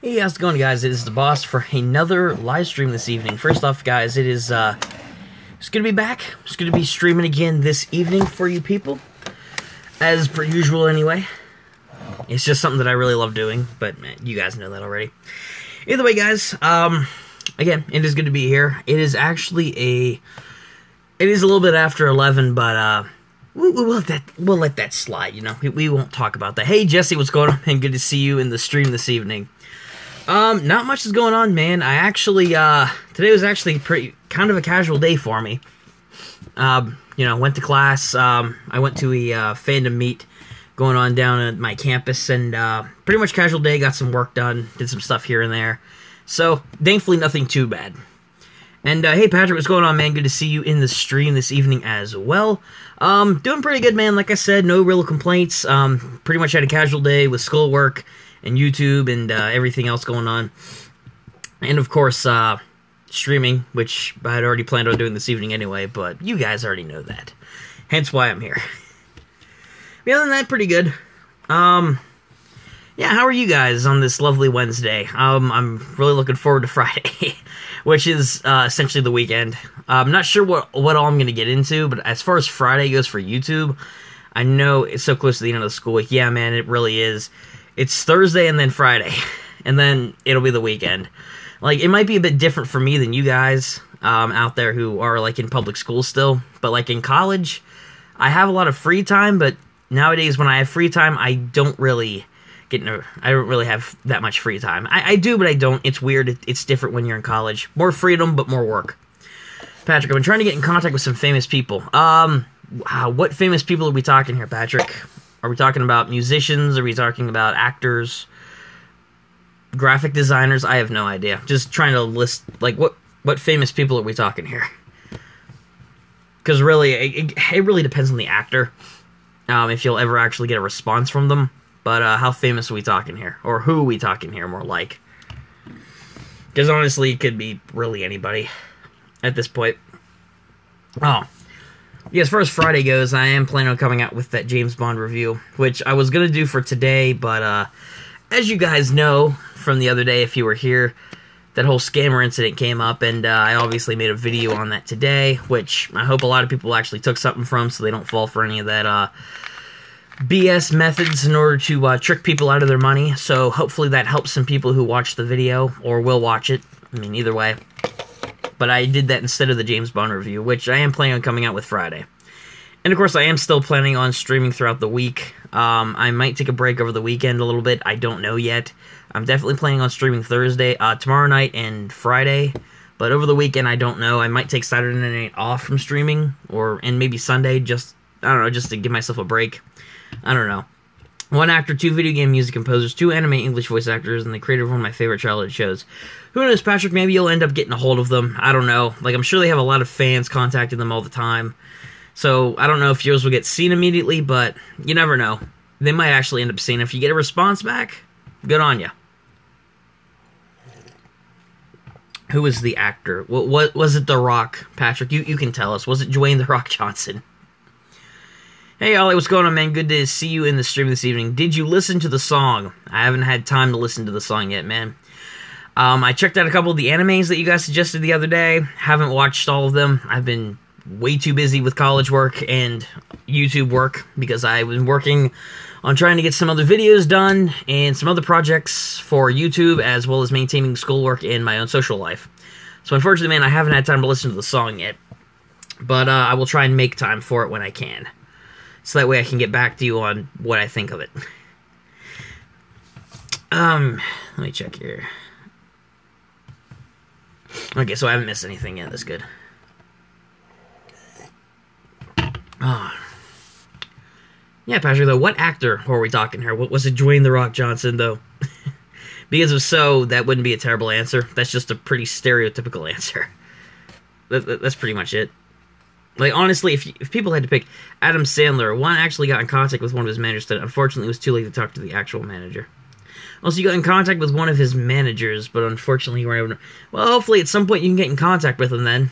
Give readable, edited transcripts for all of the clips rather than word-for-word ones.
Hey, how's it going, guys? It is the boss for another live stream this evening. First off, guys, it's gonna be back. It's gonna be streaming again this evening for you people, as per usual. Anyway, it's just something that I really love doing, but man, you guys know that already. Either way, guys, again, it is good to be here. It is actually it is a little bit after 11, but we'll let that slide. You know, we won't talk about that. Hey, Jesse, what's going on? And good to see you in the stream this evening. Not much is going on, man. I actually, today was actually kind of a casual day for me. You know, went to class, I went to a, fandom meet going on down at my campus, and, pretty much casual day, got some work done, did some stuff here and there. So, thankfully, nothing too bad. And, hey, Patrick, what's going on, man? Good to see you in the stream this evening as well. Doing pretty good, man. Like I said, no real complaints. Pretty much had a casual day with schoolwork and YouTube and everything else going on. And, of course, streaming, which I had already planned on doing this evening anyway, but you guys already know that. Hence why I'm here. But other than that, pretty good. Yeah, how are you guys on this lovely Wednesday? I'm really looking forward to Friday, which is essentially the weekend. I'm not sure what all I'm going to get into, but as far as Friday goes for YouTube, I know it's so close to the end of the school week. Yeah, man, it really is. It's Thursday and then Friday, and then it'll be the weekend. Like, it might be a bit different for me than you guys out there who are, like, in public school still, but, like, in college, I have a lot of free time, but nowadays when I have free time, I don't really have that much free time. I do, but I don't. It's weird. It's different when you're in college. More freedom, but more work. Patrick, I've been trying to get in contact with some famous people. What famous people are we talking here, Patrick? Are we talking about musicians? Are we talking about actors? Graphic designers? I have no idea. Just trying to list, like, what famous people are we talking here? Because really, it really depends on the actor. If you'll ever actually get a response from them. But how famous are we talking here? Or who are we talking here, more like? Because honestly, it could be really anybody at this point. Oh. Yeah, as far as Friday goes, I am planning on coming out with that James Bond review, which I was going to do for today, but as you guys know from the other day, if you were here, that whole scammer incident came up, and I obviously made a video on that today, which I hope a lot of people actually took something from so they don't fall for any of that BS methods in order to trick people out of their money. So hopefully that helps some people who watch the video or will watch it. I mean, either way. But I did that instead of the James Bond review, which I am planning on coming out with Friday. And of course, I am still planning on streaming throughout the week. I might take a break over the weekend a little bit. I don't know yet. I'm definitely planning on streaming Thursday, tomorrow night, and Friday. But over the weekend, I don't know. I might take Saturday night off from streaming, and maybe Sunday, just to give myself a break. I don't know. One actor, 2 video game music composers, 2 anime English voice actors, and the creator of one of my favorite childhood shows. Who knows, Patrick? Maybe you'll end up getting a hold of them. I don't know. Like, I'm sure they have a lot of fans contacting them all the time. So, I don't know if yours will get seen immediately, but you never know. They might actually end up seeing it. If you get a response back, good on you. Who was the actor? What was it The Rock, Patrick? You can tell us. Was it Dwayne The Rock Johnson? Hey, Ollie, what's going on, man? Good to see you in the stream this evening. Did you listen to the song? I haven't had time to listen to the song yet, man. I checked out a couple of the animes that you guys suggested the other day. Haven't watched all of them. I've been way too busy with college work and YouTube work because I've been working on trying to get some other videos done and some other projects for YouTube, as well as maintaining schoolwork and my own social life. So unfortunately, man, I haven't had time to listen to the song yet. But I will try and make time for it when I can. So that way I can get back to you on what I think of it. Let me check here. Okay, so I haven't missed anything yet. That's good. Oh. Yeah, Patrick, though, what actor are we talking here? What was it, Dwayne The Rock Johnson, though? Because if so, that wouldn't be a terrible answer. That's just a pretty stereotypical answer. That's pretty much it. Like, honestly, if people had to pick Adam Sandler, one actually got in contact with one of his managers that unfortunately it was too late to talk to the actual manager. Also, you got in contact with one of his managers, but unfortunately you weren't able to... Well, hopefully at some point you can get in contact with him then.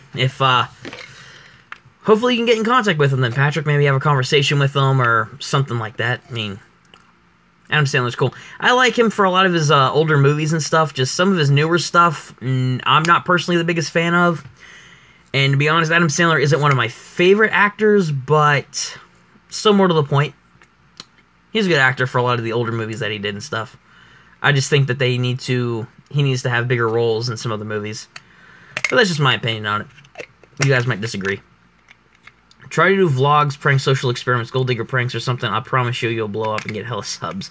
Hopefully you can get in contact with him then, Patrick. Maybe have a conversation with him or something like that. I mean, Adam Sandler's cool. I like him for a lot of his older movies and stuff. Just some of his newer stuff, I'm not personally the biggest fan of. And to be honest, Adam Sandler isn't one of my favorite actors, but still more to the point. He's a good actor for a lot of the older movies that he did and stuff. I just think that he needs to have bigger roles in some of the movies. But that's just my opinion on it. You guys might disagree. Try to do vlogs, prank social experiments, gold digger pranks or something. I promise you'll blow up and get hella subs.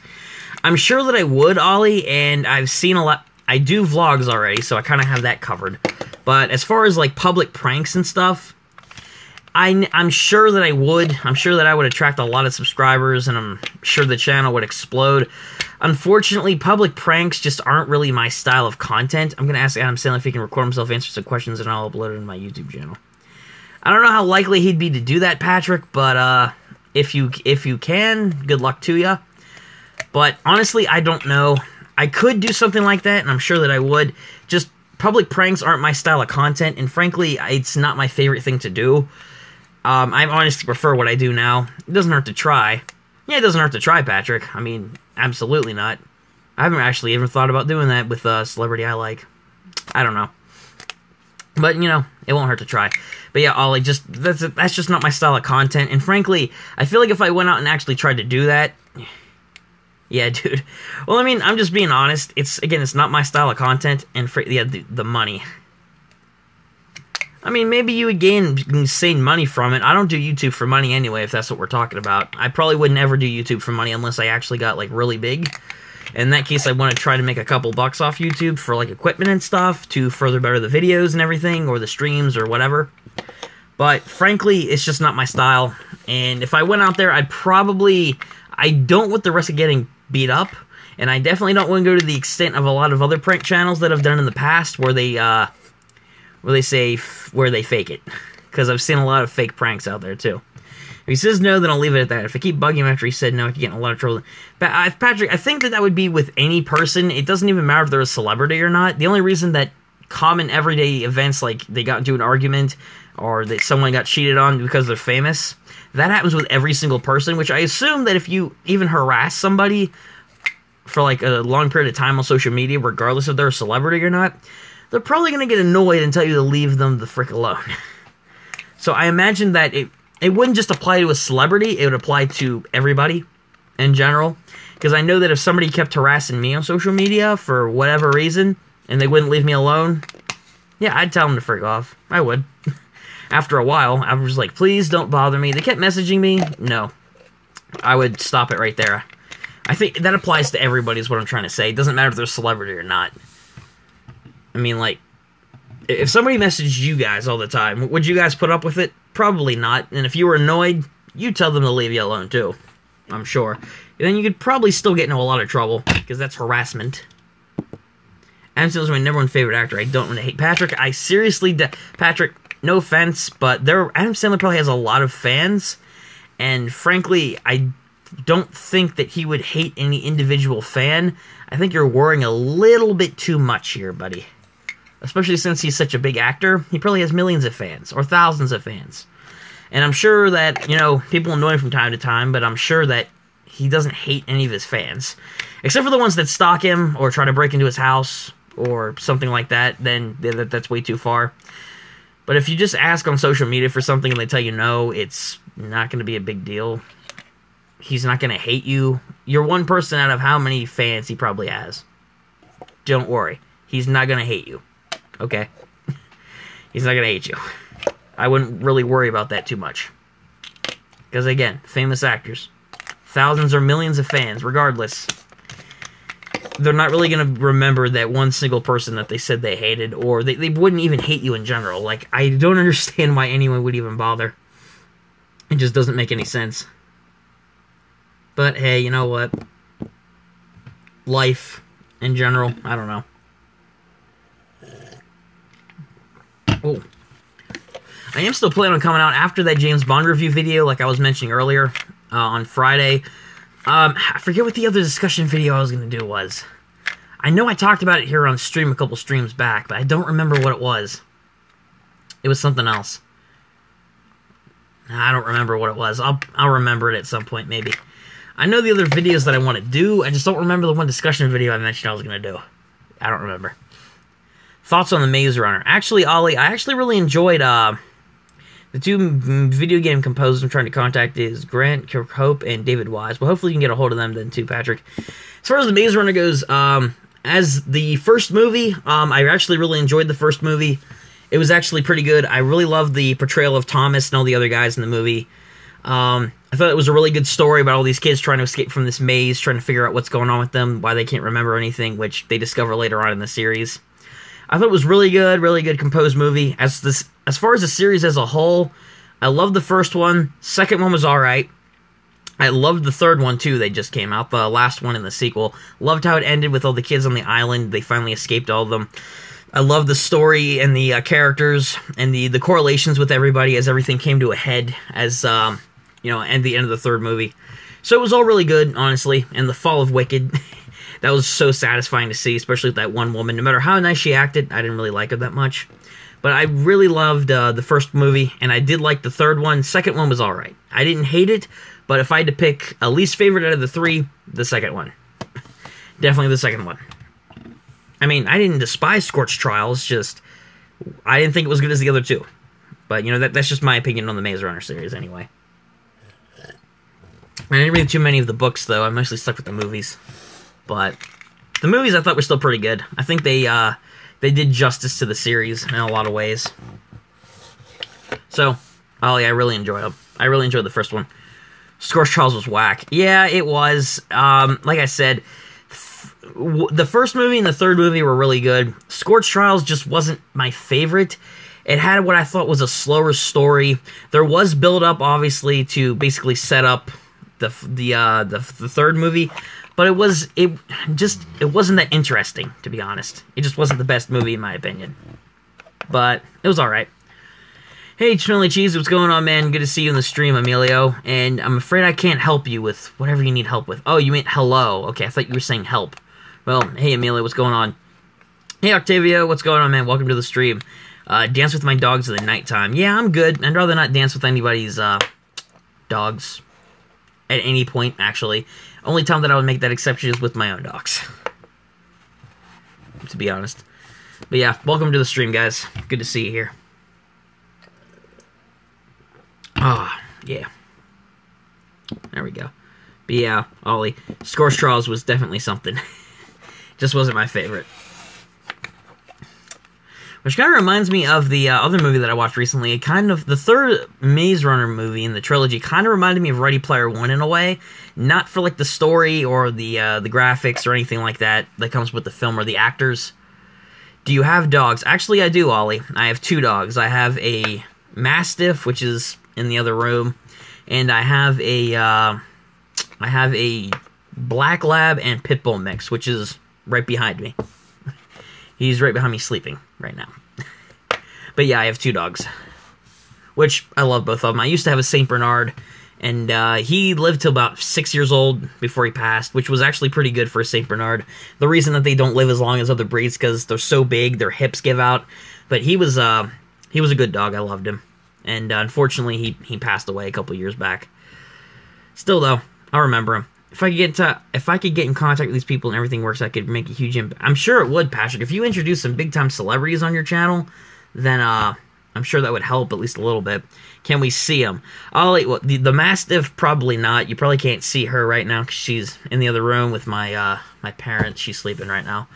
I'm sure that I would, Ollie, and I've seen a lot. I do vlogs already, so I kind of have that covered. But as far as like public pranks and stuff, I'm sure that I would. I'm sure that I would attract a lot of subscribers, and I'm sure the channel would explode. Unfortunately, public pranks just aren't really my style of content. I'm going to ask Adam Sandler if he can record himself answer some questions, and I'll upload it to my YouTube channel. I don't know how likely he'd be to do that, Patrick, but if you can, good luck to ya. But honestly, I don't know. I could do something like that, and I'm sure that I would. Just public pranks aren't my style of content, and frankly, it's not my favorite thing to do. I honestly prefer what I do now. It doesn't hurt to try. Yeah, it doesn't hurt to try, Patrick. I mean, absolutely not. I haven't actually ever thought about doing that with a celebrity I like. I don't know. But, you know, it won't hurt to try. But yeah, Ollie, that's just not my style of content. And frankly, I feel like if I went out and actually tried to do that... Yeah, dude. Well, I mean, I'm just being honest. It's not my style of content. And, the money... I mean, maybe you would gain insane money from it. I don't do YouTube for money anyway, if that's what we're talking about. I probably would never do YouTube for money unless I actually got, like, really big. In that case, I want to try to make a couple bucks off YouTube for, like, equipment and stuff to further better the videos and everything, or the streams, or whatever. But, frankly, it's just not my style. And if I went out there, I don't want the risk of getting beat up. And I definitely don't want to go to the extent of a lot of other prank channels that I've done in the past where they fake it, because I've seen a lot of fake pranks out there too. If he says no, then I'll leave it at that. If I keep bugging him after he said no, I could get in a lot of trouble. But Patrick, I think that would be with any person. It doesn't even matter if they're a celebrity or not. The only reason that common everyday events, like they got into an argument or that someone got cheated on because they're famous, that happens with every single person, which I assume that if you even harass somebody for like a long period of time on social media, regardless if they're a celebrity or not, they're probably going to get annoyed and tell you to leave them the frick alone. So I imagine that it wouldn't just apply to a celebrity, it would apply to everybody in general. Because I know that if somebody kept harassing me on social media for whatever reason, and they wouldn't leave me alone, yeah, I'd tell them to frick off. I would. After a while, I was like, please don't bother me. They kept messaging me. No. I would stop it right there. I think that applies to everybody is what I'm trying to say. It doesn't matter if they're a celebrity or not. I mean, like, if somebody messaged you guys all the time, would you guys put up with it? Probably not. And if you were annoyed, you'd tell them to leave you alone, too. I'm sure. And then you could probably still get into a lot of trouble, because that's harassment. Adam Sandler's my number one favorite actor. I don't want to hate Patrick. I seriously... Patrick, no offense, but Adam Sandler probably has a lot of fans, and frankly, I don't think that he would hate any individual fan. I think you're worrying a little bit too much here, buddy. Especially since he's such a big actor, he probably has millions of fans, or thousands of fans. And I'm sure that, you know, people annoy him from time to time, but I'm sure that he doesn't hate any of his fans. Except for the ones that stalk him, or try to break into his house, or something like that, then that's way too far. But if you just ask on social media for something and they tell you no, it's not going to be a big deal. He's not going to hate you. You're one person out of how many fans he probably has. Don't worry. He's not going to hate you. Okay? He's not going to hate you. I wouldn't really worry about that too much. Because again, famous actors. Thousands or millions of fans, regardless. They're not really going to remember that one single person that they said they hated, or they wouldn't even hate you in general. Like, I don't understand why anyone would even bother. It just doesn't make any sense. But hey, you know what? Life, in general, I don't know. Oh. I am still planning on coming out after that James Bond review video, like I was mentioning earlier, on Friday. I forget what the other discussion video I was going to do was. I know I talked about it here on stream a couple streams back, but I don't remember what it was. It was something else. I don't remember what it was. I'll remember it at some point, maybe. I know the other videos that I want to do. I just don't remember the one discussion video I mentioned I was going to do. I don't remember. Thoughts on the Maze Runner? Actually, Ollie, I actually really enjoyed the two video game composers I'm trying to contact is Grant Kirkhope and David Wise. Well, hopefully you can get a hold of them then too, Patrick. As far as the Maze Runner goes, as the first movie, I actually really enjoyed the first movie. It was actually pretty good. I really loved the portrayal of Thomas and all the other guys in the movie. I thought it was a really good story about all these kids trying to escape from this maze, trying to figure out what's going on with them, why they can't remember anything, which they discover later on in the series. I thought it was really good composed movie. As far as the series as a whole, I loved the first one. Second one was alright. I loved the third one too. They just came out, the last one in the sequel. Loved how it ended with all the kids on the island. They finally escaped all of them. I loved the story and the characters and the correlations with everybody as everything came to a head as at the end of the third movie. So it was all really good, honestly. And the fall of Wicked. That was so satisfying to see, especially with that one woman. No matter how nice she acted, I didn't really like her that much. But I really loved the first movie, and I did like the third one. Second one was alright. I didn't hate it, but if I had to pick a least favorite out of the three, the second one. Definitely the second one. I mean, I didn't despise Scorched Trials, just I didn't think it was good as the other two. But, that's just my opinion on the Maze Runner series anyway. I didn't read too many of the books, though. I mostly stuck with the movies. But the movies I thought were still pretty good. I think they did justice to the series in a lot of ways. So, Ollie, I really enjoyed them. I really enjoyed the first one. Scorched Trials was whack. Yeah, it was. Like I said, the first movie and the third movie were really good. Scorched Trials just wasn't my favorite. It had what I thought was a slower story. There was build up, obviously, to basically set up the third movie. But it wasn't that interesting, to be honest. It just wasn't the best movie, in my opinion. But it was alright. Hey, Smelly Cheese, what's going on, man? Good to see you in the stream, Emilio. And I'm afraid I can't help you with whatever you need help with. Oh, you meant hello. Okay, I thought you were saying help. Well, hey, Emilio, what's going on? Hey, Octavio, what's going on, man? Welcome to the stream. Dance with my dogs in the nighttime. Yeah, I'm good. I'd rather not dance with anybody's dogs. At any point, actually. Only time that I would make that exception is with my own dogs. To be honest. But yeah, welcome to the stream, guys. Good to see you here. Ah, yeah. There we go. But yeah, Ollie, Scorched Trials was definitely something. Just wasn't my favorite. Which kind of reminds me of the other movie that I watched recently. The third Maze Runner movie in the trilogy kind of reminded me of Ready Player One in a way. Not for like the story or the graphics or anything like that comes with the film or the actors. Do you have dogs? Actually, I do, Ollie. I have two dogs. I have a Mastiff, which is in the other room, and I have a Black Lab and Pitbull mix, which is right behind me. He's right behind me sleeping right now. But yeah, I have two dogs, which I love both of them. I used to have a St. Bernard, and he lived till about 6 years old before he passed, which was actually pretty good for a St. Bernard. The reason that they don't live as long as other breeds because they're so big, their hips give out. But he was a good dog. I loved him, and unfortunately, he passed away a couple years back. Still, though, I remember him. If I could get in contact with these people and everything works, I could make a huge impact. I'm sure it would, Patrick. If you introduce some big-time celebrities on your channel, then I'm sure that would help at least a little bit. Can we see them? The Mastiff, probably not. You probably can't see her right now because she's in the other room with my parents. She's sleeping right now.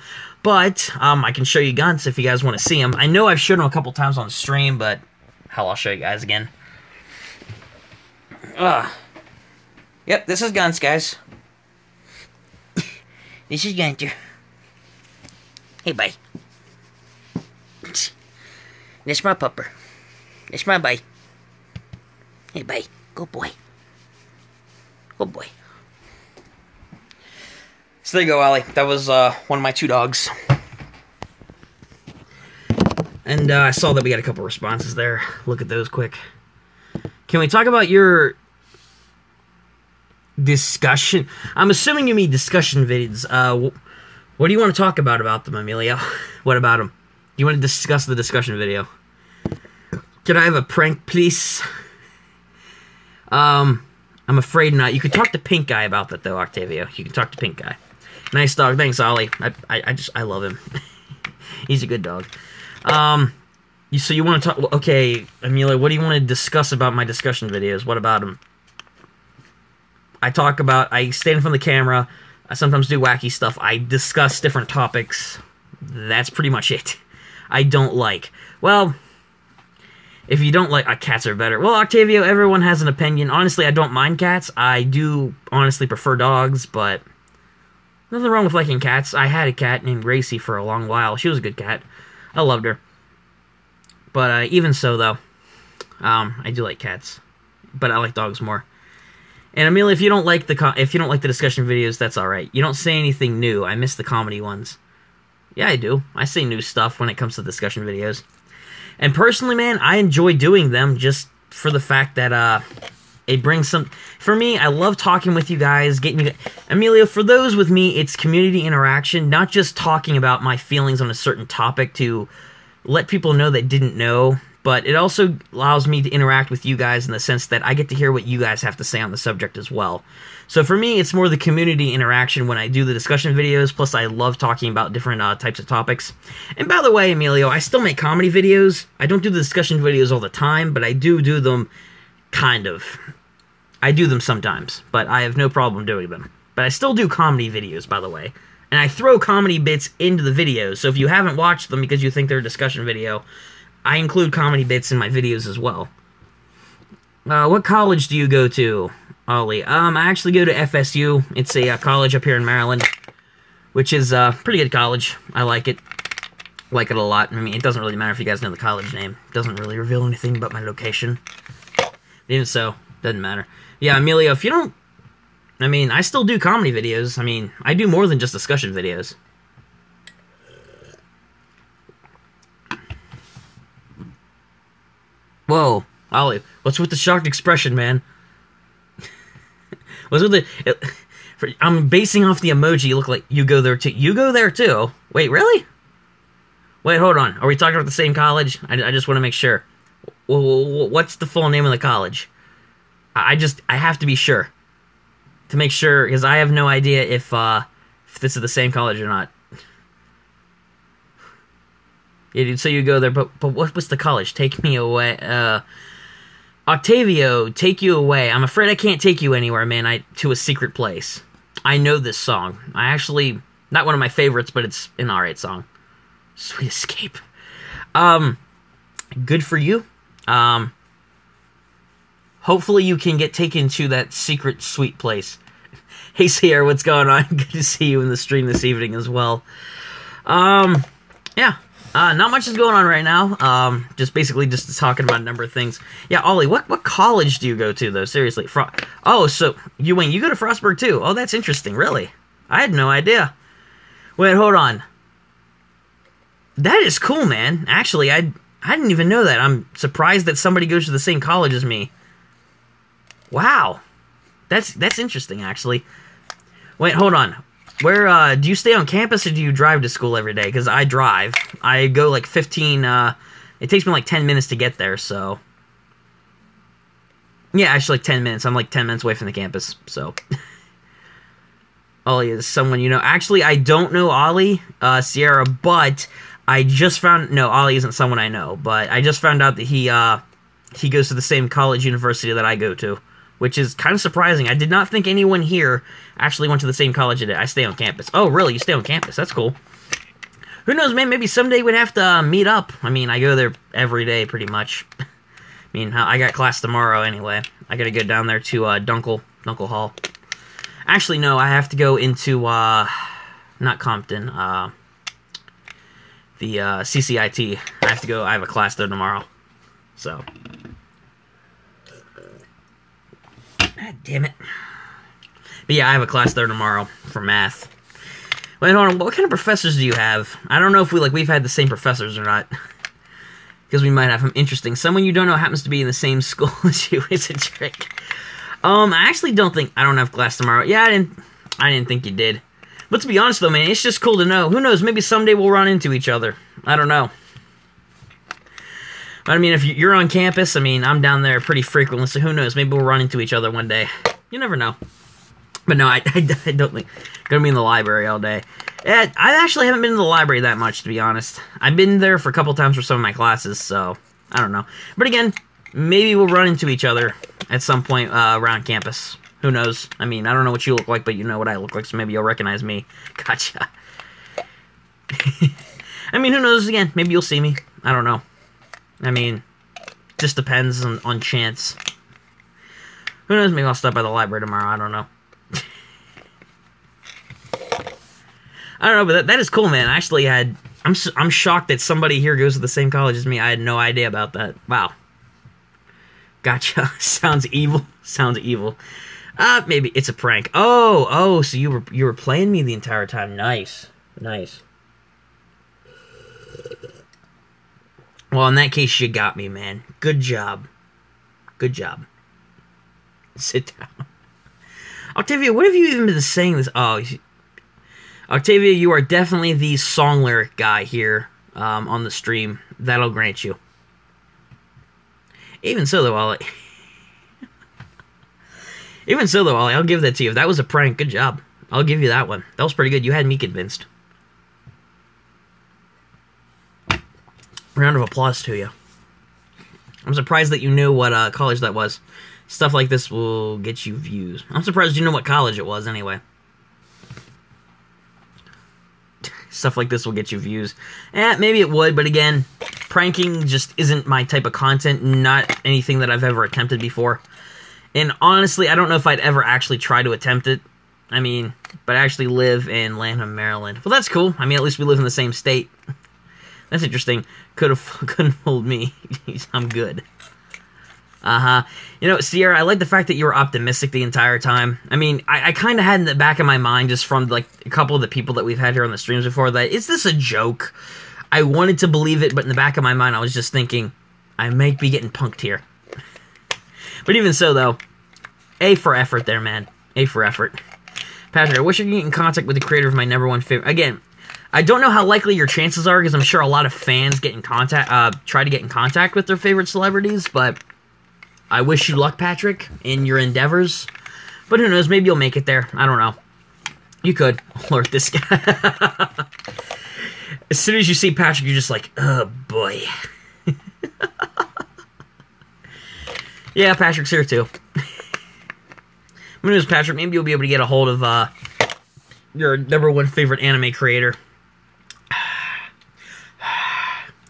But I can show you Gunts if you guys want to see him. I know I've shown him a couple times on stream, but hell, I'll show you guys again. Yep, this is Gunts, guys. This is Gunter. Hey, bye. That's my pupper. That's my bye. Hey, bye. Good boy. Good boy. So there you go, Ollie. That was one of my two dogs. And I saw that we got a couple responses there. Look at those quick. Can we talk about your discussion? I'm assuming you mean discussion vids. What do you want to talk about them, Emilio? What about them? Do you want to discuss the discussion video? Can I have a prank, please? I'm I'm afraid not. You could talk to Pink Guy about that, though, Octavio. You can talk to Pink Guy. Nice dog. Thanks, Ollie. I love him. He's a good dog. So you want to talk... Okay, Amelia, what do you want to discuss about my discussion videos? What about them? I stand in front of the camera. I sometimes do wacky stuff. I discuss different topics. That's pretty much it. I don't like... Well, if you don't like... cats are better. Well, Octavio, everyone has an opinion. Honestly, I don't mind cats. I do honestly prefer dogs, but... Nothing wrong with liking cats. I had a cat named Gracie for a long while. She was a good cat. I loved her. But even so, though, I do like cats, but I like dogs more. And Amelia, if you don't like the discussion videos, that's all right. You don't say anything new. I miss the comedy ones. Yeah, I do. I say new stuff when it comes to discussion videos. And personally, man, I enjoy doing them just for the fact that it brings some. For me, I love talking with you guys, getting you. Amelia, for those with me, it's community interaction, not just talking about my feelings on a certain topic to let people know that didn't know, but it also allows me to interact with you guys in the sense that I get to hear what you guys have to say on the subject as well. So for me, it's more the community interaction when I do the discussion videos, plus I love talking about different types of topics. And by the way, Emilio, I still make comedy videos. I don't do the discussion videos all the time, but I do them kind of. I do them sometimes, but I have no problem doing them. But I still do comedy videos, by the way. And I throw comedy bits into the videos, so if you haven't watched them because you think they're a discussion video, I include comedy bits in my videos as well. What college do you go to, Ollie? I actually go to FSU. It's a college up here in Maryland, which is a pretty good college. I like it. Like it a lot. I mean, it doesn't really matter if you guys know the college name. It doesn't really reveal anything about my location. Even so, doesn't matter. Yeah, Emilio, if you don't... I mean, I still do comedy videos. I mean, I do more than just discussion videos. Whoa, Ollie, what's with the shocked expression, man? What's with the... I'm basing off the emoji. You look like you go there too. You go there too? Wait, really? Wait, hold on. Are we talking about the same college? I just want to make sure. What's the full name of the college? I have to be sure. To make sure, because I have no idea if this is the same college or not. Yeah, dude, so you go there, but what's the college? Take me away. Octavio, take you away. I'm afraid I can't take you anywhere, man. To a secret place. I know this song. I actually, not one of my favorites, but it's an alright song. Sweet Escape. Good for you. Hopefully you can get taken to that secret sweet place. Hey Sierra, what's going on? Good to see you in the stream this evening as well. Yeah. Not much is going on right now. Just talking about a number of things. Yeah, Ollie, what college do you go to, though? Seriously. So you go to Frostburg, too? Oh, that's interesting. Really? I had no idea. Wait, hold on. That is cool, man. Actually, I didn't even know that. I'm surprised that somebody goes to the same college as me. Wow. That's interesting, actually. Wait, hold on. Where, do you stay on campus or do you drive to school every day? Because I drive. I go like 15, it takes me like 10 minutes to get there, so. Yeah, actually like 10 minutes. I'm like 10 minutes away from the campus, so. Ollie is someone you know. Actually, I don't know Ollie, Sierra, but I just found, no, Ollie isn't someone I know, but I just found out that he goes to the same college university that I go to. Which is kind of surprising. I did not think anyone here actually went to the same college that I stay on campus. Oh, really? You stay on campus? That's cool. Who knows, man? Maybe someday we'd have to meet up. I mean, I go there every day, pretty much. I mean, I got class tomorrow anyway. I gotta go down there to Dunkel Hall. Actually, no, I have to go into, not Compton, the CCIT. I have a class there tomorrow. So... God damn it. But yeah, I have a class there tomorrow for math. Wait, hold on. What kind of professors do you have? I don't know if we've had the same professors or not. Because we might have them interesting. Someone you don't know happens to be in the same school as you. It's a trick. I actually don't have class tomorrow. Yeah, I didn't think you did. But to be honest though, man, it's just cool to know. Who knows, maybe someday we'll run into each other. I don't know. But I mean, if you're on campus, I mean, I'm down there pretty frequently, so who knows, maybe we'll run into each other one day. You never know. But no, I don't think gonna be in the library all day. I actually haven't been in the library that much, to be honest. I've been there for a couple times for some of my classes, so I don't know. But again, maybe we'll run into each other at some point around campus. Who knows? I mean, I don't know what you look like, but you know what I look like, so maybe you'll recognize me. Gotcha. I mean, who knows? Again, maybe you'll see me. I don't know. I mean, just depends on chance. Who knows? Maybe I'll stop by the library tomorrow. I don't know. I don't know, but that is cool, man. I actually I'm shocked that somebody here goes to the same college as me. I had no idea about that. Wow. Gotcha. Sounds evil. Sounds evil. Maybe it's a prank. Oh, so you were playing me the entire time. Nice. Nice. Well, in that case, you got me, man. Good job. Good job. Sit down. Octavia, what have you even been saying this? Oh, Octavia, you are definitely the song lyric guy here on the stream. That'll grant you. Even so, though, I'll give that to you. If that was a prank, good job. I'll give you that one. That was pretty good. You had me convinced. Round of applause to you. I'm surprised that you knew what college that was. Stuff like this will get you views. I'm surprised you know what college it was, anyway. Stuff like this will get you views. Maybe it would, but again, pranking just isn't my type of content. Not anything that I've ever attempted before. And honestly, I don't know if I'd ever actually try to attempt it. I mean, but I actually live in Lanham, Maryland. Well, that's cool. I mean, at least we live in the same state. That's interesting. Couldn't fooled me. I'm good. You know, Sierra, I like the fact that you were optimistic the entire time. I mean, I kind of had in the back of my mind, just from like a couple of the people that we've had here on the streams before, that is this a joke? I wanted to believe it, but in the back of my mind, I was just thinking, I might be getting punked here. But even so, though, A for effort there, man. A for effort. Patrick, I wish I could get in contact with the creator of my #1 favorite. Again, I don't know how likely your chances are, because I'm sure a lot of fans get in contact, try to get in contact with their favorite celebrities, but I wish you luck, Patrick, in your endeavors. But who knows, maybe you'll make it there. I don't know. You could. Lord, this guy. As soon as you see Patrick, you're just like, oh boy. Yeah, Patrick's here too. Who knows, Patrick, maybe you'll be able to get a hold of your #1 favorite anime creator.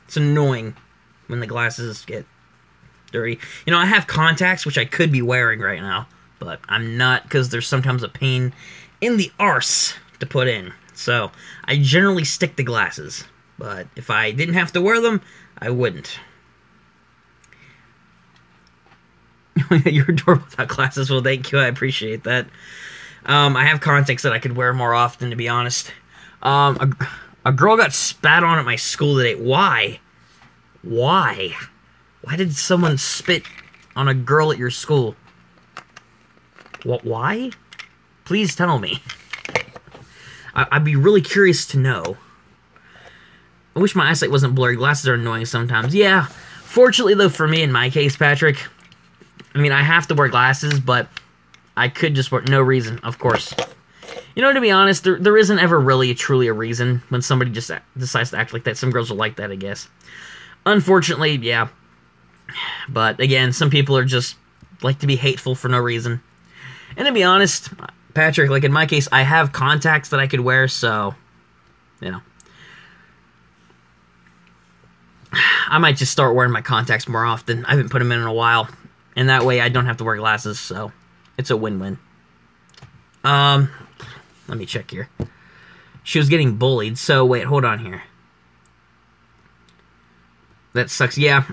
It's annoying when the glasses get dirty. You know, I have contacts, which I could be wearing right now, but I'm not, because there's sometimes a pain in the arse to put in. So, I generally stick to glasses, but if I didn't have to wear them, I wouldn't. You're adorable without glasses. Well, thank you. I appreciate that. I have contacts that I could wear more often, to be honest. A girl got spat on at my school today. Why? Why? Why did someone spit on a girl at your school? What? Why? Please tell me. I'd be really curious to know. I wish my eyesight wasn't blurry. Glasses are annoying sometimes. Yeah. Fortunately, though, for me, in my case, Patrick, I mean, I have to wear glasses, but I could just wear no reason, of course. You know, to be honest, there isn't ever really truly a reason when somebody just decides to act like that. Some girls are like that, I guess. Unfortunately, yeah. But again, some people are just like to be hateful for no reason. And to be honest, Patrick, like in my case, I have contacts that I could wear, so, you know. I might just start wearing my contacts more often. I haven't put them in a while. And that way I don't have to wear glasses, so it's a win-win. Let me check here. She was getting bullied, so wait, hold on here. That sucks. Yeah,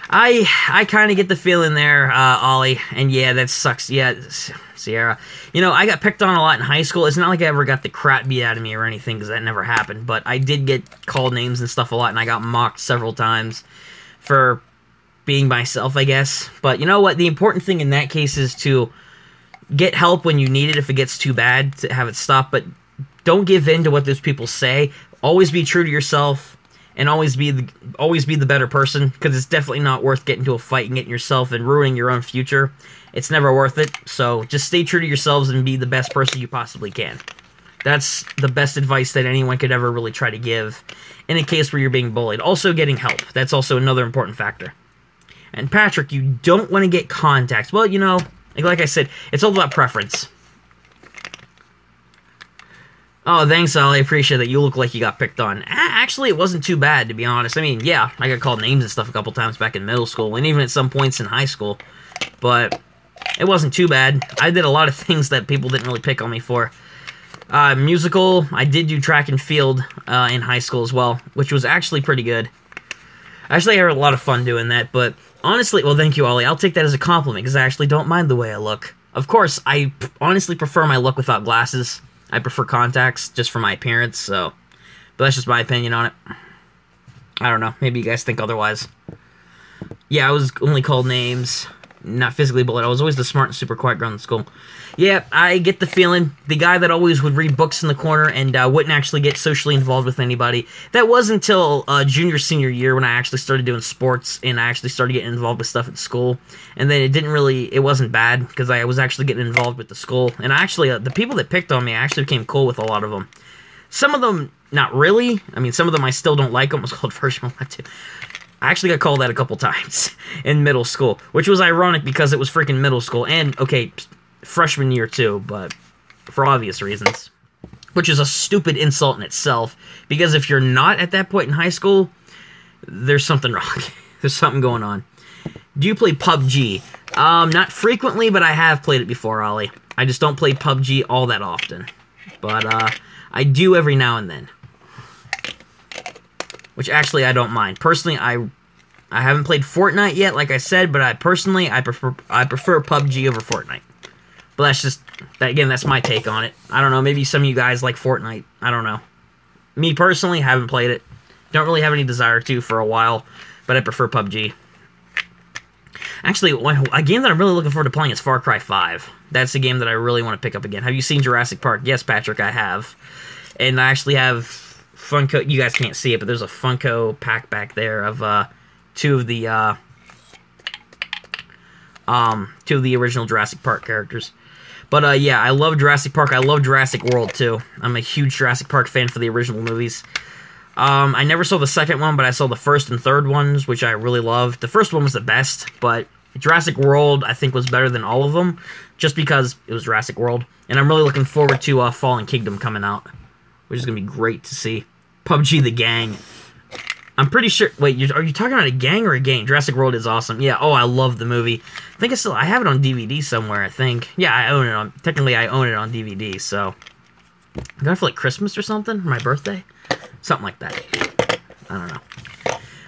I kind of get the feeling there, Ollie, and yeah, that sucks. Yeah, Sierra. You know, I got picked on a lot in high school. It's not like I ever got the crap beat out of me or anything, because that never happened, but I did get called names and stuff a lot, and I got mocked several times for being myself, I guess. But you know what? The important thing in that case is to get help when you need it if it gets too bad, to have it stop, but don't give in to what those people say. Always be true to yourself, and always be the better person, because it's definitely not worth getting into a fight and getting yourself and ruining your own future. It's never worth it. So just stay true to yourselves and be the best person you possibly can. That's the best advice that anyone could ever really try to give in a case where you're being bullied. Also, getting help. That's also another important factor. And Patrick, you don't want to get contacts. Well, you know, like I said, it's all about preference. Oh, thanks, Ollie. I appreciate that. You look like you got picked on. Actually, it wasn't too bad, to be honest. I mean, yeah, I got called names and stuff a couple times back in middle school, and even at some points in high school. But it wasn't too bad. I did a lot of things that people didn't really pick on me for. Musical, I did do track and field in high school as well, which was actually pretty good. Actually, I had a lot of fun doing that, but honestly, well, thank you, Ollie. I'll take that as a compliment, because I actually don't mind the way I look. Of course, I honestly prefer my look without glasses. I prefer contacts, just for my appearance, so... But that's just my opinion on it. I don't know, maybe you guys think otherwise. Yeah, I was only called names, not physically bullied. I was always the smart and super quiet girl in school. Yeah, I get the feeling. The guy that always would read books in the corner and wouldn't actually get socially involved with anybody. That was until junior, senior year when I actually started doing sports and I actually started getting involved with stuff at school. And then it wasn't bad because I was actually getting involved with the school. And actually, the people that picked on me, I actually became cool with a lot of them. Some of them, not really. I mean, some of them I still don't like them. It was called Version 2. I actually got called that a couple times in middle school, which was ironic because it was freaking middle school. And, okay, freshman year too, but for obvious reasons. Which is a stupid insult in itself, because if you're not at that point in high school, there's something wrong. There's something going on. Do you play PUBG? Not frequently, but I have played it before, Ollie. I just don't play PUBG all that often. But, I do every now and then. Which actually I don't mind. Personally, I haven't played Fortnite yet, like I said, but I prefer PUBG over Fortnite. But that's just, again, that's my take on it. I don't know, maybe some of you guys like Fortnite. I don't know. Me personally, haven't played it. Don't really have any desire to for a while, but I prefer PUBG. Actually, a game that I'm really looking forward to playing is Far Cry 5. That's a game that I really want to pick up again. Have you seen Jurassic Park? Yes, Patrick, I have. And I actually have Funko, you guys can't see it, but there's a Funko pack back there of two of the original Jurassic Park characters. But yeah, I love Jurassic Park. I love Jurassic World too. I'm a huge Jurassic Park fan for the original movies. I never saw the second one, but I saw the first and third ones, which I really loved. The first one was the best, but Jurassic World I think was better than all of them, just because it was Jurassic World. And I'm really looking forward to Fallen Kingdom coming out, which is gonna be great to see. PUBG the Gang. I'm pretty sure... Wait, are you talking about a gang or a game? Jurassic World is awesome. Yeah, oh, I love the movie. I think I have it on DVD somewhere, I think. Yeah, I own it technically I own it on DVD, so... I got it for, like, Christmas or something? For my birthday? Something like that. I don't know.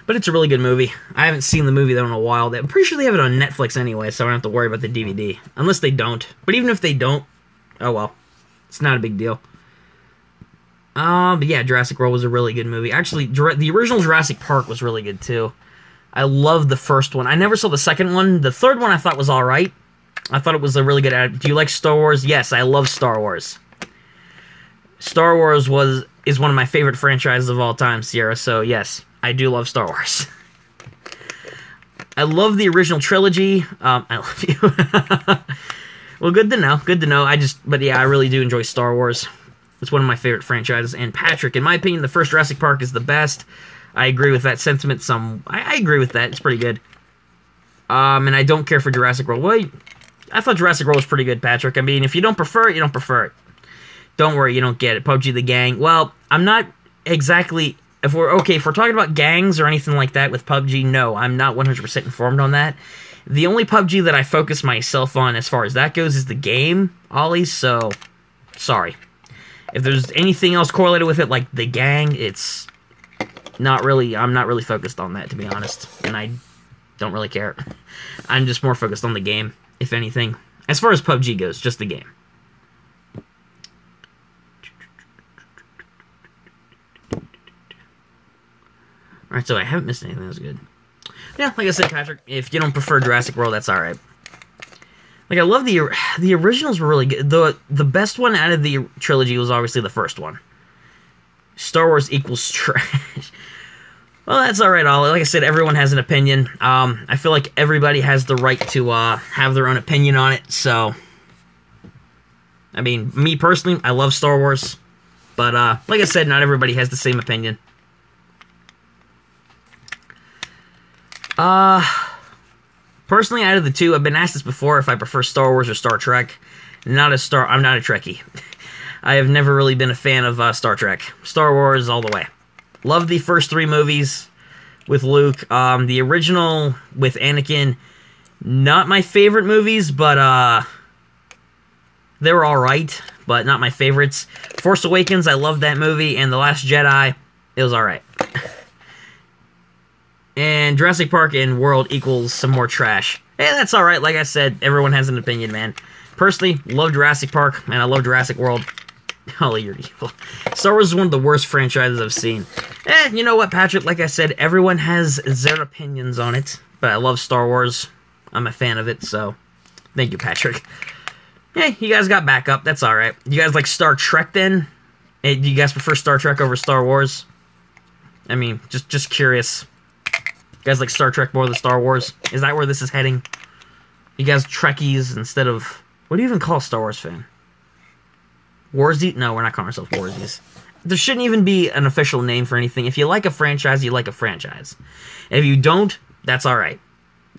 But it's a really good movie. I haven't seen the movie, though, in a while. I'm pretty sure they have it on Netflix anyway, so I don't have to worry about the DVD. Unless they don't. But even if they don't, oh well. It's not a big deal. But yeah, Jurassic World was a really good movie. Actually, the original Jurassic Park was really good, too. I loved the first one. I never saw the second one. The third one I thought was alright. I thought it was a really good... Do you like Star Wars? Yes, I love Star Wars. Star Wars is one of my favorite franchises of all time, Sierra, so yes, I do love Star Wars. I love the original trilogy. I love you. Well, good to know. Good to know. But yeah, I really do enjoy Star Wars. It's one of my favorite franchises. And Patrick, in my opinion, the first Jurassic Park is the best. I agree with that sentiment. I agree with that. It's pretty good. And I don't care for Jurassic World. Well, I thought Jurassic World was pretty good, Patrick. I mean, if you don't prefer it, you don't prefer it. Don't worry, you don't get it. PUBG the Gang. Well, I'm not exactly... If we're talking about gangs or anything like that with PUBG, no, I'm not 100% informed on that. The only PUBG that I focus myself on as far as that goes is the game, Ollie, so... Sorry. If there's anything else correlated with it, like the gang, it's not really... I'm not really focused on that, to be honest. And I don't really care. I'm just more focused on the game, if anything. As far as PUBG goes, just the game. Alright, so I haven't missed anything. That was good. Yeah, like I said, Patrick, if you don't prefer Jurassic World, that's alright. Like, I love the originals were really good. The best one out of the trilogy was obviously the first one. Star Wars equals trash. Well, that's all right, Ollie. Like I said, everyone has an opinion. I feel like everybody has the right to have their own opinion on it. So, I mean, me personally, I love Star Wars, but like I said, not everybody has the same opinion. Personally, out of the two, I've been asked this before if I prefer Star Wars or Star Trek. I'm not a Trekkie. I have never really been a fan of Star Trek. Star Wars all the way. Love the first 3 movies with Luke. The original with Anakin, not my favorite movies, but they were alright, but not my favorites. Force Awakens, I loved that movie, and The Last Jedi, it was alright. And Jurassic Park and World equals some more trash. Hey, that's alright, like I said, everyone has an opinion, man. Personally, love Jurassic Park, and I love Jurassic World. Holly, you're evil. Star Wars is one of the worst franchises I've seen. You know what, Patrick? Like I said, everyone has their opinions on it, but I love Star Wars. I'm a fan of it, so thank you, Patrick. Hey, you guys got backup. That's alright. You guys like Star Trek, then? Hey, do you guys prefer Star Trek over Star Wars? I mean, just curious. You guys like Star Trek more than Star Wars? Is that where this is heading? You guys Trekkies instead of... What do you even call a Star Wars fan? Warsies? No, we're not calling ourselves Warsies. There shouldn't even be an official name for anything. If you like a franchise, you like a franchise. And if you don't, that's alright.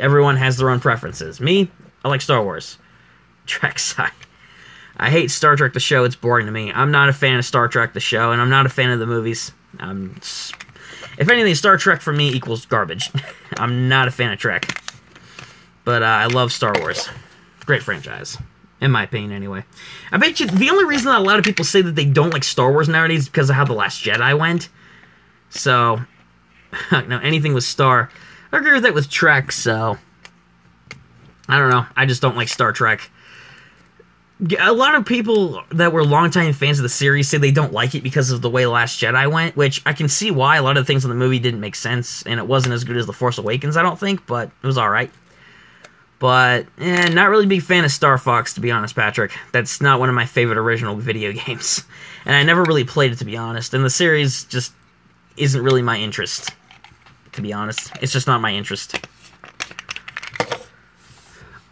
Everyone has their own preferences. Me, I like Star Wars. Trek side. I hate Star Trek the show. It's boring to me. I'm not a fan of Star Trek the show, and I'm not a fan of the movies. If anything, Star Trek for me equals garbage. I'm not a fan of Trek. But I love Star Wars. Great franchise. In my opinion, anyway. I bet you the only reason that a lot of people say that they don't like Star Wars nowadays is because of how The Last Jedi went. So, no, anything with Star. I agree with that with Trek, so... I don't know. I just don't like Star Trek. A lot of people that were longtime fans of the series say they don't like it because of the way The Last Jedi went, which I can see why. A lot of the things in the movie didn't make sense, and it wasn't as good as The Force Awakens, I don't think, but it was alright. But, not really a big fan of Star Fox, to be honest, Patrick. That's not one of my favorite original video games. And I never really played it, to be honest. And the series just isn't really my interest, to be honest. It's just not my interest.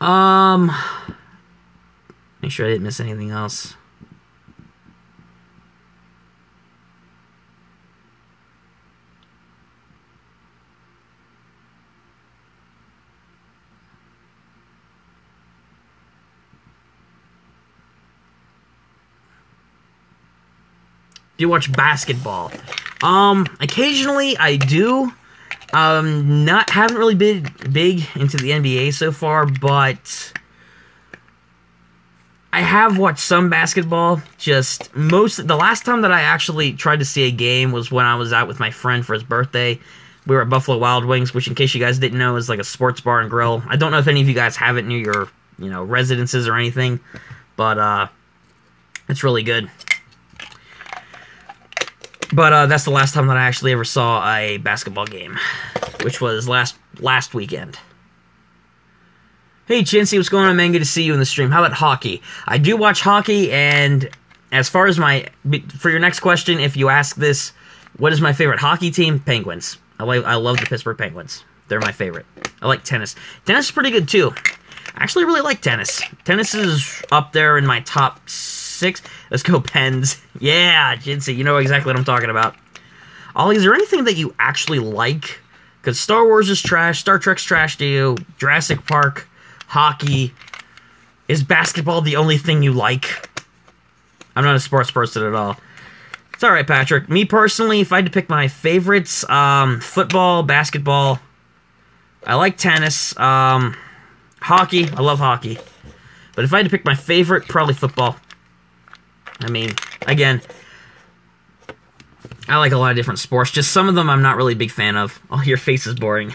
Make sure I didn't miss anything else. Do you watch basketball? Occasionally I do. Haven't really been big into the NBA so far, but I have watched some basketball. The last time that I actually tried to see a game was when I was out with my friend for his birthday. We were at Buffalo Wild Wings, which, in case you guys didn't know, is like a sports bar and grill. I don't know if any of you guys have it near your, residences or anything, but it's really good. But that's the last time that I actually ever saw a basketball game, which was last weekend. Hey, Chinsey, what's going on, man? Good to see you in the stream. How about hockey? I do watch hockey, and as far as for your next question, if you ask this, what is my favorite hockey team? Penguins. I love the Pittsburgh Penguins. They're my favorite. I like tennis. Tennis is pretty good, too. I actually really like tennis. Tennis is up there in my top 6. Let's go Pens. Yeah, Jinsey, you know exactly what I'm talking about. Ollie, is there anything that you actually like? Because Star Wars is trash, Star Trek's trash to you, Jurassic Park, hockey. Is basketball the only thing you like? I'm not a sports person at all. It's alright, Patrick. Me personally, if I had to pick my favorites, football, basketball. I like tennis. Hockey. I love hockey. But if I had to pick my favorite, probably football. I mean, again, I like a lot of different sports. Just some of them I'm not really a big fan of. Oh, your face is boring.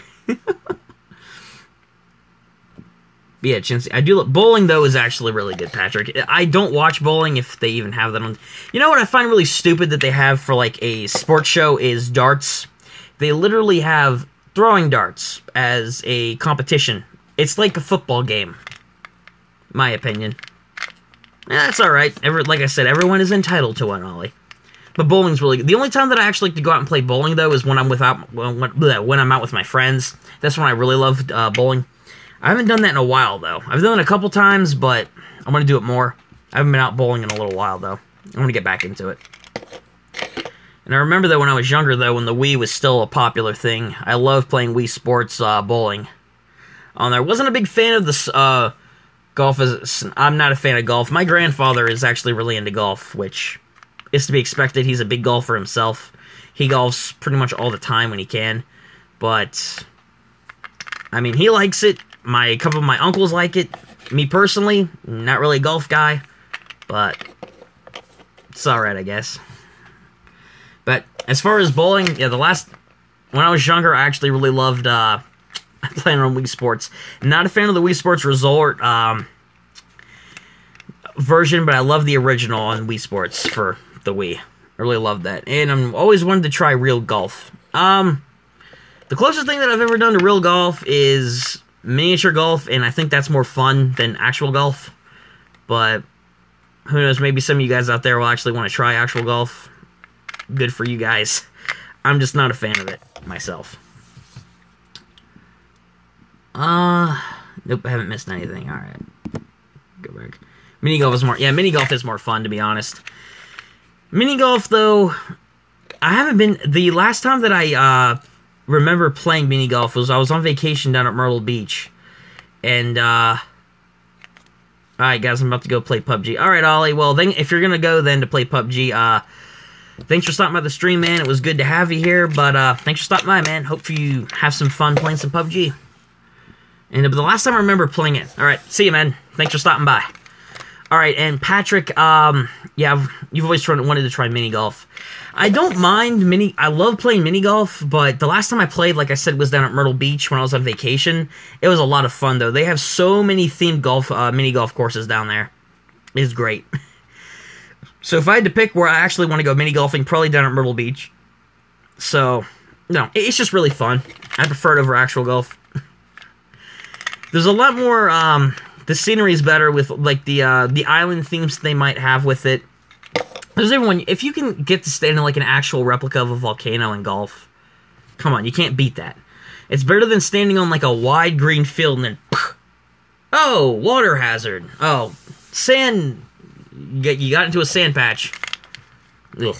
Yeah, Chinsey. I do. Bowling, though, is actually really good, Patrick. I don't watch bowling if they even have that on. You know what I find really stupid that they have for, like, a sports show is darts. They literally have throwing darts as a competition. It's like a football game, my opinion. That's alright. Like I said, everyone is entitled to one, Ollie. But bowling's really good. The only time that I actually like to go out and play bowling, though, is when I'm when I'm out with my friends. That's when I really love bowling. I haven't done that in a while, though. I've done it a couple times, but I'm going to do it more. I haven't been out bowling in a little while, though. I'm going to get back into it. And I remember that when I was younger, though, when the Wii was still a popular thing, I loved playing Wii Sports bowling on there. Wasn't a big fan of this golf. I'm not a fan of golf. My grandfather is actually really into golf, which is to be expected. He's a big golfer himself. He golfs pretty much all the time when he can. But, I mean, he likes it. A couple of my uncles like it. Me personally, not really a golf guy, but it's alright, I guess. But as far as bowling, yeah, when I was younger, I actually really loved playing on Wii Sports. Not a fan of the Wii Sports Resort version, but I love the original on Wii Sports for the Wii. I really loved that. And I'm always wanted to try real golf. The closest thing that I've ever done to real golf is miniature golf, and I think that's more fun than actual golf. But who knows, maybe some of you guys out there will actually want to try actual golf. Good for you guys. I'm just not a fan of it myself. Nope, I haven't missed anything. Alright. Go back. Mini golf is more fun, to be honest. Mini golf, though, I haven't been... The last time that I remember playing mini golf was I was on vacation down at Myrtle Beach. And, alright, guys, I'm about to go play PUBG. Alright, Ollie, well, then, if you're gonna go then to play PUBG, thanks for stopping by the stream, man. It was good to have you here, but thanks for stopping by, man. Hope you have some fun playing some PUBG. And the last time I remember playing it. Alright, see you, man. Thanks for stopping by. Alright, and Patrick, yeah, you've always wanted to try mini golf. I don't mind I love playing mini golf, but the last time I played, like I said, was down at Myrtle Beach when I was on vacation. It was a lot of fun, though. They have so many themed mini golf courses down there. It's great. So if I had to pick where I actually want to go mini golfing, probably down at Myrtle Beach. So, no, it's just really fun. I prefer it over actual golf. There's a lot more, the scenery's better with, like, the island themes they might have with it. There's everyone, if you can get to stand in, like, an actual replica of a volcano in golf, come on, you can't beat that. It's better than standing on, like, a wide green field and then, oh, water hazard. Oh, sand, you got into a sand patch. Ugh.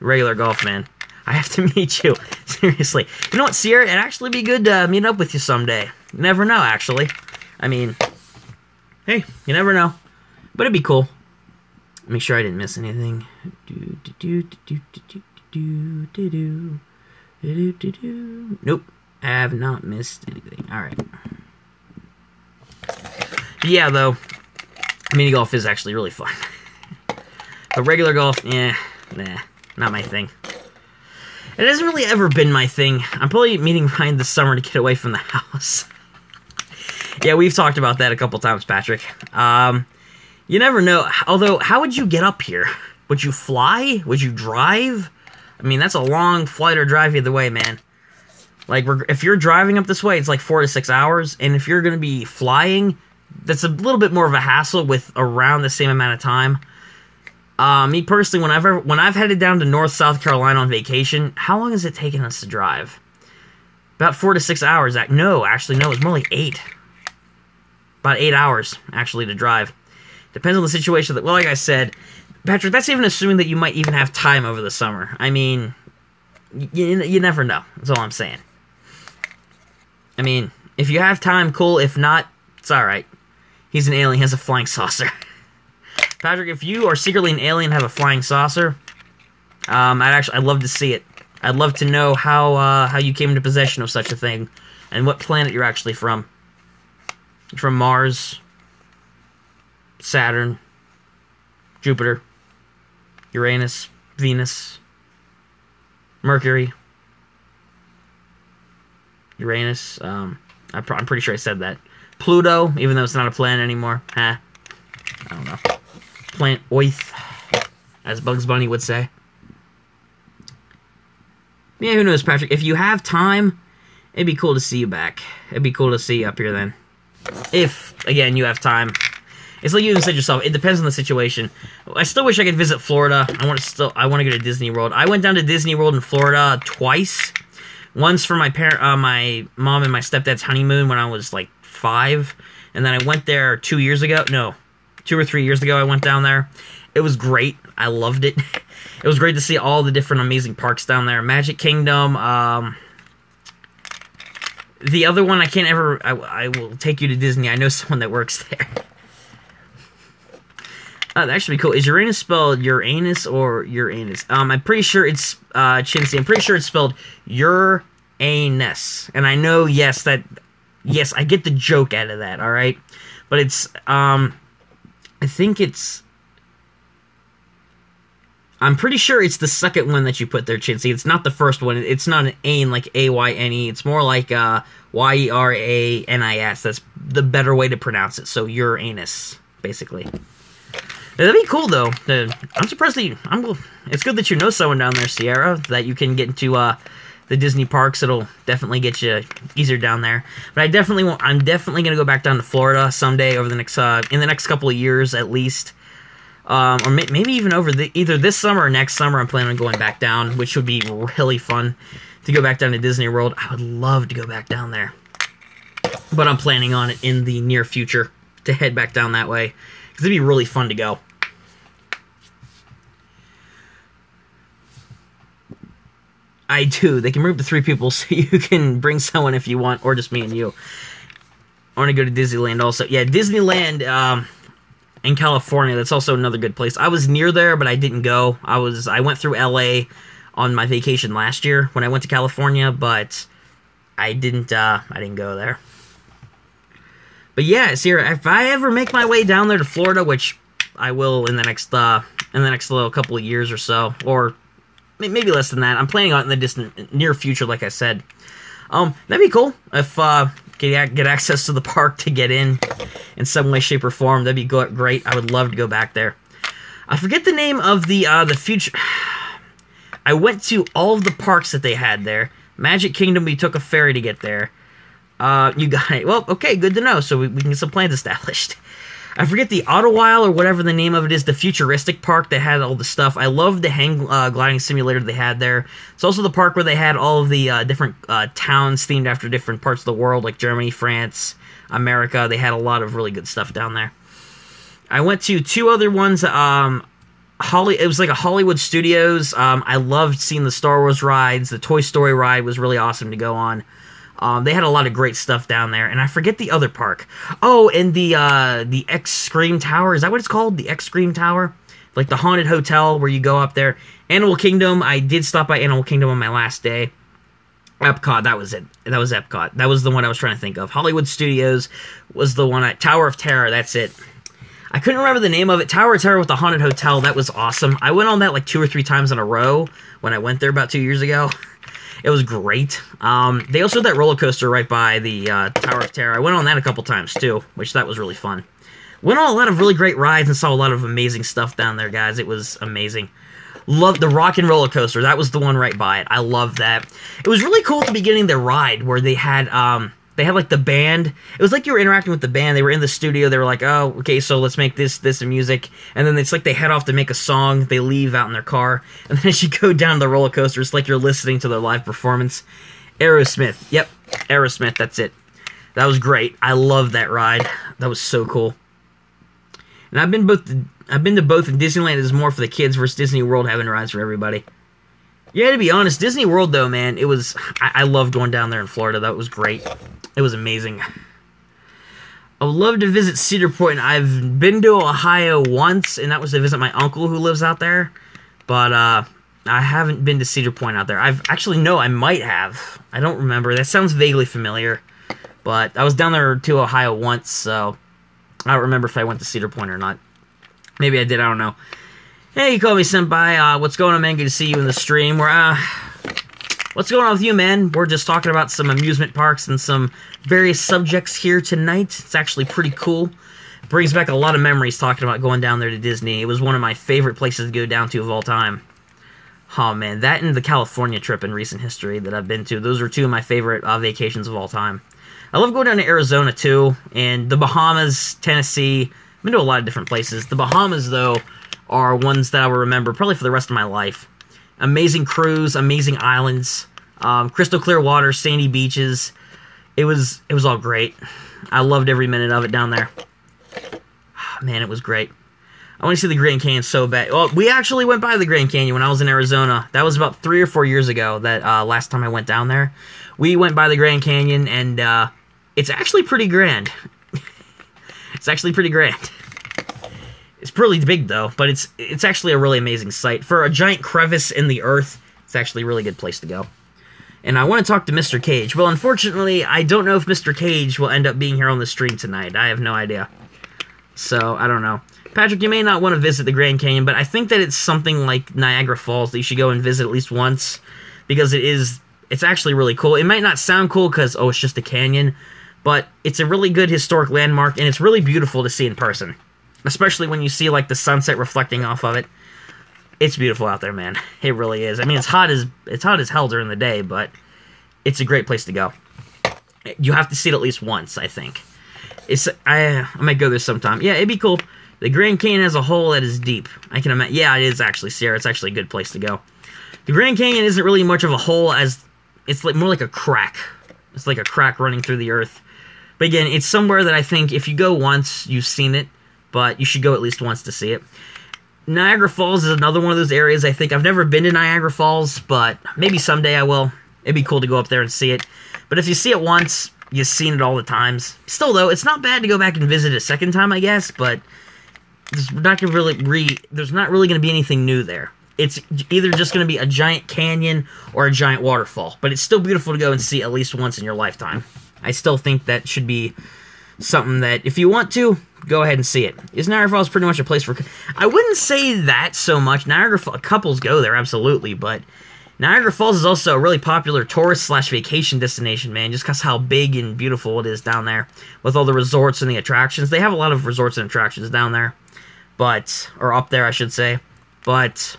Regular golf, man. I have to meet you. Seriously. You know what, Sierra? It'd actually be good to meet up with you someday. You never know, actually. I mean, hey, you never know. But it'd be cool. Make sure I didn't miss anything. Nope. I have not missed anything. Alright. Yeah, though, mini golf is actually really fun. But regular golf, nah, not my thing. It hasn't really ever been my thing. I'm probably meeting Ryan this summer to get away from the house. Yeah, we've talked about that a couple times, Patrick. You never know. Although, how would you get up here? Would you fly? Would you drive? I mean, that's a long flight or drive either way, man. Like, if you're driving up this way, it's like 4 to 6 hours. And if you're going to be flying, that's a little bit more of a hassle with around the same amount of time. Me personally, when I've headed down to North South Carolina on vacation, how long has it taken us to drive? About 4 to 6 hours. No, actually, no, it's more like 8. About 8 hours, actually, to drive. Depends on the situation. Well, like I said, Patrick, that's even assuming that you might even have time over the summer. I mean, you never know. That's all I'm saying. I mean, if you have time, cool. If not, it's alright. He's an alien. He has a flying saucer. Patrick, if you are secretly an alien and have a flying saucer, I'd love to see it. I'd love to know how you came into possession of such a thing, and what planet you're actually from. You're from Mars, Saturn, Jupiter, Uranus, Venus, Mercury, Uranus. I'm pretty sure I said that. Pluto, even though it's not a planet anymore. I don't know. Planet Oith, as Bugs Bunny would say. Yeah, who knows, Patrick? If you have time, it'd be cool to see you back. It'd be cool to see you up here then. If, again, you have time. It's like you even said yourself. It depends on the situation. I still wish I could visit Florida. I want to go to Disney World. I went down to Disney World in Florida twice. Once for my my mom and my stepdad's honeymoon when I was like 5, and then I went there 2 years ago. No, 2 or 3 years ago. I went down there. It was great. I loved it. It was great to see all the different amazing parks down there. Magic Kingdom. The other one I can't ever... I will take you to Disney. I know someone that works there. That should be cool. Is Uranus spelled Uranus or Uranus? I'm pretty sure it's... Chinsey, I'm pretty sure it's spelled Uranus. And I know, yes, I get the joke out of that, alright? But it's... I think it's... I'm pretty sure it's the second one that you put there, Chinsey. It's not the first one. It's not an Ain like A-Y-N-E. It's more like Y-E-R-A-N-I-S. That's the better way to pronounce it. So Uranus, basically. That'd be cool, though. I'm surprised that it's good that you know someone down there, Sierra, that you can get into the Disney parks. It'll definitely get you easier down there. But I'm definitely going to go back down to Florida someday over the next in the next couple of years at least. Or maybe even over either this summer or next summer. I'm planning on going back down, which would be really fun to go back down to Disney World. I would love to go back down there, but I'm planning on it in the near future to head back down that way because it'd be really fun to go. I do. They can move to 3 people, so you can bring someone if you want, or just me and you. I want to go to Disneyland also. Yeah, Disneyland. In California, that's also another good place. I was near there, but I didn't go. I went through LA on my vacation last year when I went to California, but I didn't go there. But yeah, Sierra, if I ever make my way down there to Florida, which I will in the next little couple of years or so, or maybe less than that. I'm planning on it in the distant near future, like I said. That'd be cool if get access to the park to get in some way, shape, or form. That'd be great. I would love to go back there. I forget the name of the future. I went to all of the parks that they had there. Magic Kingdom, we took a ferry to get there. You got it. Well, okay, good to know. So we can get some plans established. I forget the Autowile or whatever the name of it is, the futuristic park that had all the stuff. I love the hang gliding simulator they had there. It's also the park where they had all of the different towns themed after different parts of the world, like Germany, France, America. They had a lot of really good stuff down there. I went to 2 other ones. It was like a Hollywood Studios. I loved seeing the Star Wars rides. The Toy Story ride was really awesome to go on. They had a lot of great stuff down there, and I forget the other park. Oh, and the X-Scream Tower. Is that what it's called? The X-Scream Tower? Like the haunted hotel where you go up there. Animal Kingdom. I did stop by Animal Kingdom on my last day. Epcot, that was it. That was Epcot. That was the one I was trying to think of. Hollywood Studios was the one. Tower of Terror, that's it. I couldn't remember the name of it. Tower of Terror with the haunted hotel. That was awesome. I went on that like 2 or 3 times in a row when I went there about 2 years ago. It was great. They also had that roller coaster right by the Tower of Terror. I went on that a couple times too, which that was really fun. Went on a lot of really great rides and saw a lot of amazing stuff down there, guys. It was amazing. Loved the Rock and Roller Coaster. That was the one right by it. I loved that. It was really cool at the beginning, their ride, where they had like the band. It was like you were interacting with the band. They were in the studio. They were like, oh, okay, so let's make this music. And then it's like they head off to make a song. They leave out in their car. And then as you go down the roller coaster, it's like you're listening to their live performance. Aerosmith. Yep, Aerosmith, that's it. That was great. I loved that ride. That was so cool. And I've been to both, and Disneyland is more for the kids versus Disney World having rides for everybody. Yeah, to be honest, Disney World, though, man, it was... I loved going down there in Florida. That was great. It was amazing. I would love to visit Cedar Point. I've been to Ohio once, and that was to visit my uncle who lives out there. But I haven't been to Cedar Point out there. I might have. I don't remember. That sounds vaguely familiar. But I was down there to Ohio once, so... I don't remember if I went to Cedar Point or not. Maybe I did, I don't know. Hey, Kobe Senpai, what's going on, man? Good to see you in the stream. What's going on with you, man? We're just talking about some amusement parks and some various subjects here tonight. It's actually pretty cool. It brings back a lot of memories talking about going down there to Disney. It was one of my favorite places to go down to of all time. Oh, man, that and the California trip in recent history that I've been to. Those are 2 of my favorite vacations of all time. I love going down to Arizona, too, and the Bahamas, Tennessee, been to a lot of different places. The Bahamas, though, are ones that I will remember probably for the rest of my life. Amazing cruise, amazing islands, crystal clear water, sandy beaches. It was all great. I loved every minute of it down there. Man, it was great. I want to see the Grand Canyon so bad. Well, we actually went by the Grand Canyon when I was in Arizona. That was about 3 or 4 years ago, that last time I went down there. We went by the Grand Canyon, and it's actually pretty grand. It's actually pretty grand. It's pretty big, though, but it's actually a really amazing sight. For a giant crevice in the earth, it's actually a really good place to go. And I want to talk to Mr. Cage. Well, unfortunately, I don't know if Mr. Cage will end up being here on the stream tonight. I have no idea. So, I don't know. Patrick, you may not want to visit the Grand Canyon, but I think that it's something like Niagara Falls that you should go and visit at least once, because it's actually really cool. It might not sound cool because, it's just a canyon, but it's a really good historic landmark, and it's really beautiful to see in person, especially when you see, like, the sunset reflecting off of it. It's beautiful out there, man. It really is. I mean, it's hot as hell during the day, but it's a great place to go. You have to see it at least once, I think. I might go there sometime. Yeah, it'd be cool. The Grand Canyon as a whole, that is deep. I can imagine. Yeah, it is actually, Sierra. It's actually a good place to go. The Grand Canyon isn't really much of a hole, as it's more like a crack. It's like a crack running through the earth. But again, it's somewhere that I think if you go once, you've seen it, but you should go at least once to see it. Niagara Falls is another one of those areas. I think I've never been to Niagara Falls, but maybe someday I will. It'd be cool to go up there and see it. But if you see it once, you've seen it all the times. Still, though, it's not bad to go back and visit a second time, I guess, but there's not really going to be anything new there. It's either just going to be a giant canyon or a giant waterfall, but it's still beautiful to go and see at least once in your lifetime. I still think that should be something that, if you want to, go ahead and see it. Is Niagara Falls pretty much a place for... I wouldn't say that so much. Niagara Falls, couples go there, absolutely, but Niagara Falls is also a really popular tourist/vacation destination, man, just because how big and beautiful it is down there, with all the resorts and the attractions. They have a lot of resorts and attractions down there. Or up there, I should say. But,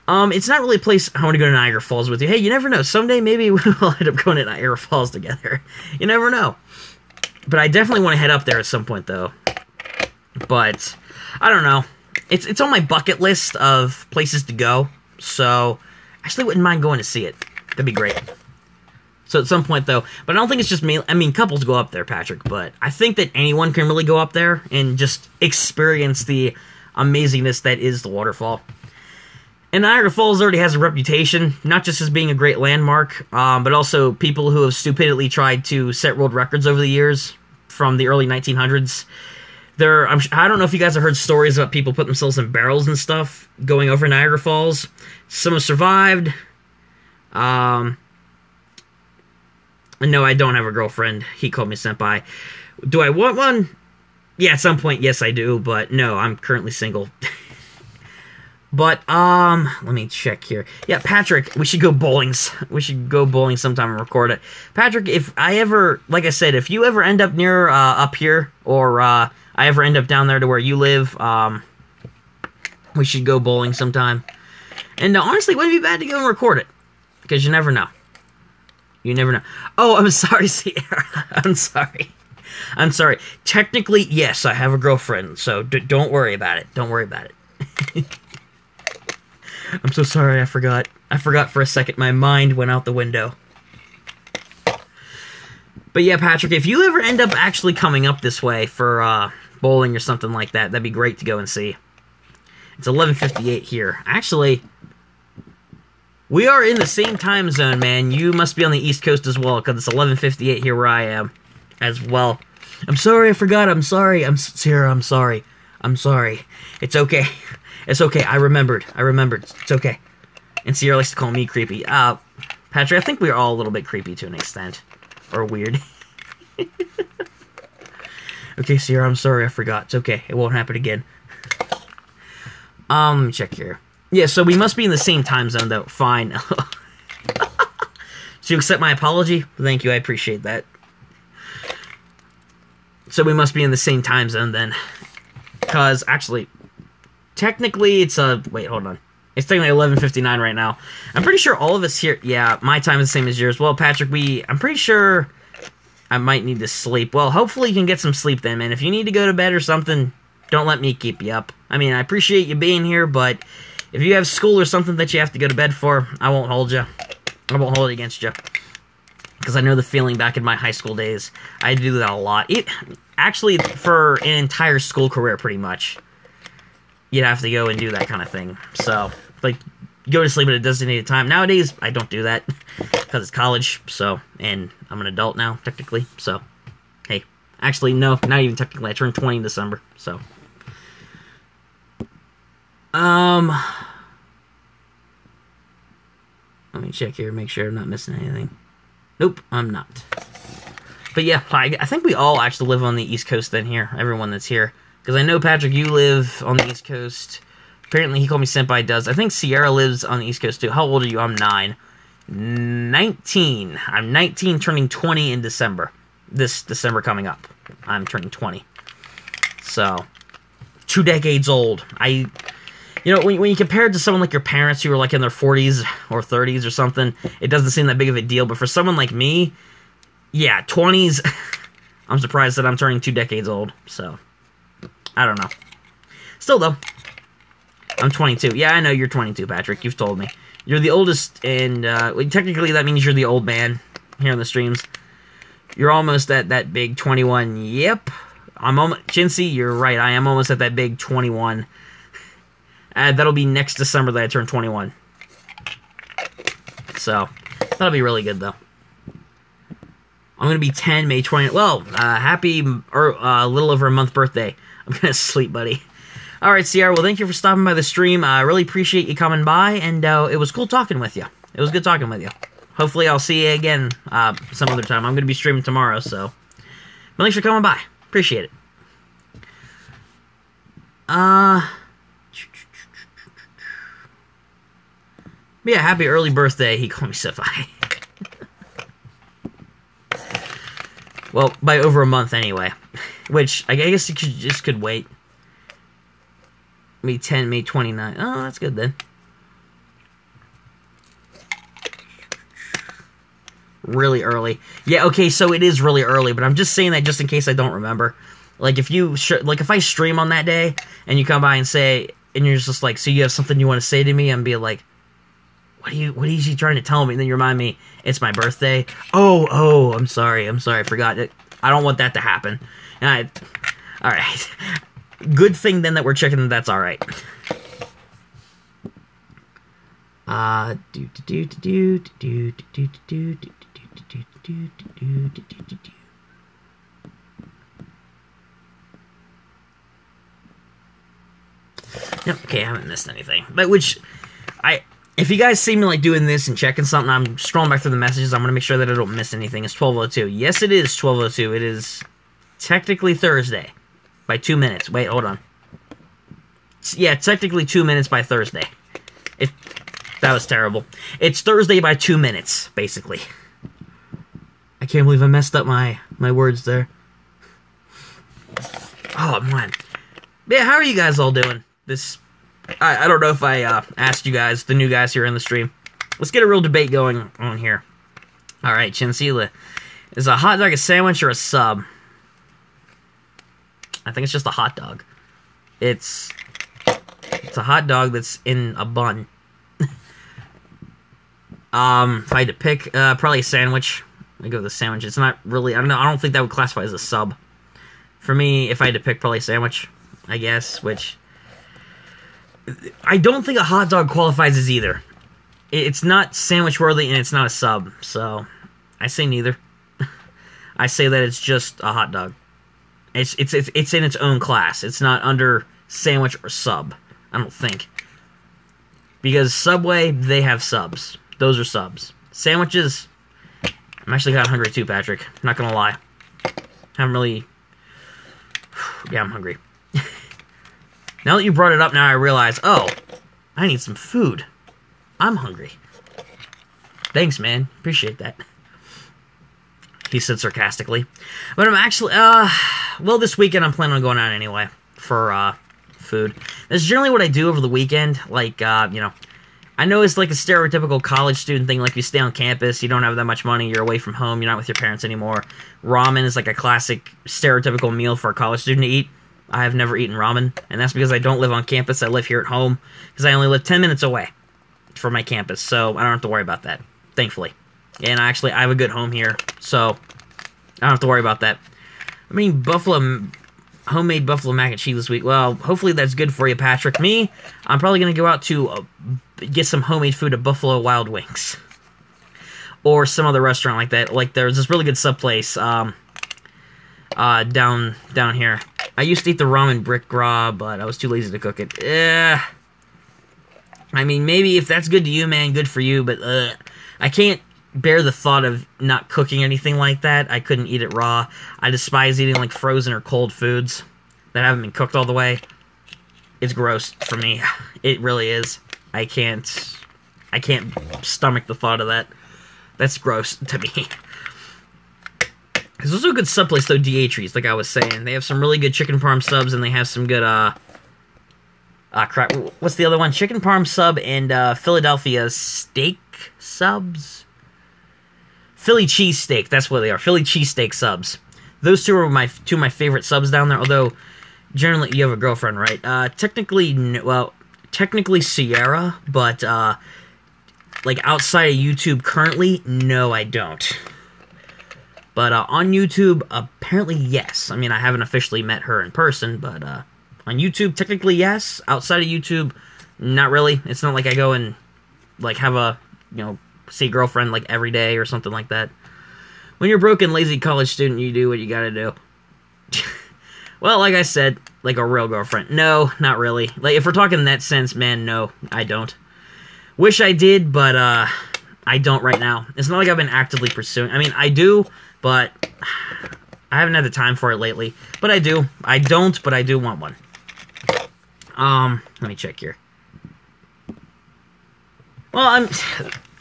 it's not really a place I want to go to Niagara Falls with you. Hey, you never know. Someday, maybe we'll end up going to Niagara Falls together. You never know. But I definitely want to head up there at some point, though. But, I don't know. It's on my bucket list of places to go. So, I actually wouldn't mind going to see it. That'd be great. So at some point, though, but I don't think it's just me. I mean, couples go up there, Patrick, but I think that anyone can really go up there and just experience the amazingness that is the waterfall. And Niagara Falls already has a reputation, not just as being a great landmark, but also people who have stupidly tried to set world records over the years from the early 1900s. I don't know if you guys have heard stories about people putting themselves in barrels and stuff going over Niagara Falls. Some have survived. No, I don't have a girlfriend. He called me senpai. Do I want one? Yeah, at some point, yes, I do. But no, I'm currently single. But, let me check here. Yeah, Patrick, we should go bowling. We should go bowling sometime and record it. Patrick, if I ever, like I said, if you ever end up near, up here, or, I ever end up down there to where you live, we should go bowling sometime. And honestly, it wouldn't be bad to go and record it. Because you never know. You never know. Oh, I'm sorry, Sierra. I'm sorry. I'm sorry. Technically, yes, I have a girlfriend, so don't worry about it. Don't worry about it. I'm so sorry, I forgot. I forgot for a second. My mind went out the window. But yeah, Patrick, if you ever end up actually coming up this way for bowling or something like that, that'd be great to go and see. It's 11:58 here. Actually, we are in the same time zone, man. You must be on the East Coast as well, because it's 11:58 here where I am as well. I'm sorry, I forgot. I'm sorry. Sierra, I'm sorry. I'm sorry. It's okay. It's okay. I remembered. It's okay. And Sierra likes to call me creepy. Patrick, I think we're all a little bit creepy to an extent. Or weird. Okay, Sierra, I'm sorry. I forgot. It's okay. It won't happen again. Let me check here. Yeah, so we must be in the same time zone, though. Fine. So you accept my apology? Thank you. I appreciate that. So we must be in the same time zone, then. Because, actually, technically it's wait, hold on. It's technically 11:59 right now. I'm pretty sure all of us here... Yeah, my time is the same as yours. Well, Patrick, I'm pretty sure I might need to sleep. Well, hopefully you can get some sleep then, man. If you need to go to bed or something, don't let me keep you up. I mean, I appreciate you being here, but if you have school or something that you have to go to bed for, I won't hold you. I won't hold it against you. Because I know the feeling back in my high school days. I had to do that a lot. Actually, for an entire school career, pretty much, you'd have to go and do that kind of thing. So, like, go to sleep at a designated time. Nowadays, I don't do that because it's college, so, and I'm an adult now, technically, so, hey. Actually, no, not even technically. I turned 20 in December, so. Let me check here, make sure I'm not missing anything. Nope, I'm not. But yeah, I think we all actually live on the East Coast then here, everyone that's here. Because I know, Patrick, you live on the East Coast. Apparently, he called me Senpai does. I think Sierra lives on the East Coast too. How old are you? I'm 9. 19. I'm 19, turning 20 in December. This December coming up. I'm turning 20. So, 2 decades old. You know, when you compare it to someone like your parents who are like in their 40s or 30s or something, it doesn't seem that big of a deal. But for someone like me, yeah, 20s, I'm surprised that I'm turning 2 decades old. So, I don't know. Still, though, I'm 22. Yeah, I know you're 22, Patrick. You've told me. You're the oldest, and technically that means you're the old man here in the streams. You're almost at that big 21. Yep. I'm almost, Chintzy, you're right. I am almost at that big 21. That'll be next December that I turn 21. So, that'll be really good, though. I'm going to be 10 May 20th. Well, happy, a little over a month birthday. I'm going to sleep, buddy. Alright, Sierra, well, thank you for stopping by the stream. I really appreciate you coming by, and it was cool talking with you. It was good talking with you. Hopefully, I'll see you again some other time. I'm going to be streaming tomorrow, so. But thanks for coming by. Appreciate it. Yeah, happy early birthday. He called me Senpai. Well, by over a month anyway. Which, I guess you could wait. May 10, May 29. Oh, that's good then. Really early. Yeah, okay, so it is really early, but I'm just saying that just in case I don't remember. Like, if I stream on that day, and you come by and say, and you're just like, so you have something you want to say to me, and be like, what is he trying to tell me? And then you remind me, it's my birthday. Oh, I'm sorry, I forgot it. I don't want that to happen. Alright. Good thing then that we're checking that that's alright. Yep, okay, I haven't missed anything. But if you guys see me like doing this and checking something, I'm scrolling back through the messages. I'm gonna make sure that I don't miss anything. It's 12:02. Yes, it is 12:02. It is technically Thursday by 2 minutes. Wait, hold on. Yeah, technically 2 minutes by Thursday. That was terrible. It's Thursday by 2 minutes, basically. I can't believe I messed up my words there. Oh man. Yeah, how are you guys all doing? I don't know if I asked you guys, the new guys here in the stream. Let's get a real debate going on here. Alright, Chinsila. Is a hot dog a sandwich or a sub? I think it's just a hot dog. It's a hot dog that's in a bun. If I had to pick, probably a sandwich. I go with a sandwich. It's not really, I don't know, I don't think that would classify as a sub. For me, if I had to pick, probably a sandwich, I guess, which I don't think a hot dog qualifies as either. It's not sandwich worthy and it's not a sub, so I say neither. I say that it's just a hot dog. It's in its own class. It's not under sandwich or sub, I don't think. Because Subway, they have subs. Those are subs. Sandwiches, I'm actually kind of hungry too, Patrick. I'm not gonna lie. Haven't really. Yeah, I'm hungry. Now that you brought it up, now I realize, oh, I need some food. I'm hungry. Thanks, man. Appreciate that. He said sarcastically. But I'm actually, well, this weekend I'm planning on going out anyway for, food. That's generally what I do over the weekend. Like, you know, I know it's like a stereotypical college student thing, like you stay on campus, you don't have that much money, you're away from home, you're not with your parents anymore. Ramen is like a classic stereotypical meal for a college student to eat. I have never eaten ramen, and that's because I don't live on campus, I live here at home, because I only live 10 minutes away from my campus, so I don't have to worry about that, thankfully. And I have a good home here, so I don't have to worry about that. I mean, homemade buffalo mac and cheese this week. Well, hopefully that's good for you, Patrick. Me, I'm probably going to go out to get some homemade food at Buffalo Wild Wings. Or some other restaurant like that. Like, there's this really good sub place down here. I used to eat the ramen brick gras, but I was too lazy to cook it. I mean, maybe if that's good to you, man, good for you, but I can't bear the thought of not cooking anything like that. I couldn't eat it raw. I despise eating like frozen or cold foods that haven't been cooked all the way. It's gross for me. It really is. I can't stomach the thought of that. That's gross to me. There's also a good sub place though, Dietri's, like I was saying. They have some really good chicken parm subs, and they have some good crap. What's the other one? Chicken parm sub and Philadelphia steak subs. Philly cheesesteak, that's what they are. Philly cheesesteak subs. Those two are two of my favorite subs down there. Although generally you have a girlfriend, right? Technically Sierra, but like outside of YouTube currently, no, I don't. But on YouTube, apparently yes. I mean, I haven't officially met her in person, but on YouTube, technically yes. Outside of YouTube, not really. It's not like I go and like have a, see a girlfriend like every day or something like that. When you're a broken, lazy college student, you do what you gotta do. Well, like I said, like a real girlfriend. No, not really. Like, if we're talking in that sense, man, no, I don't. Wish I did, but I don't right now. It's not like I've been actively pursuing. I mean, I do, but I haven't had the time for it lately. But I do. I don't, but I do want one. Let me check here. Well,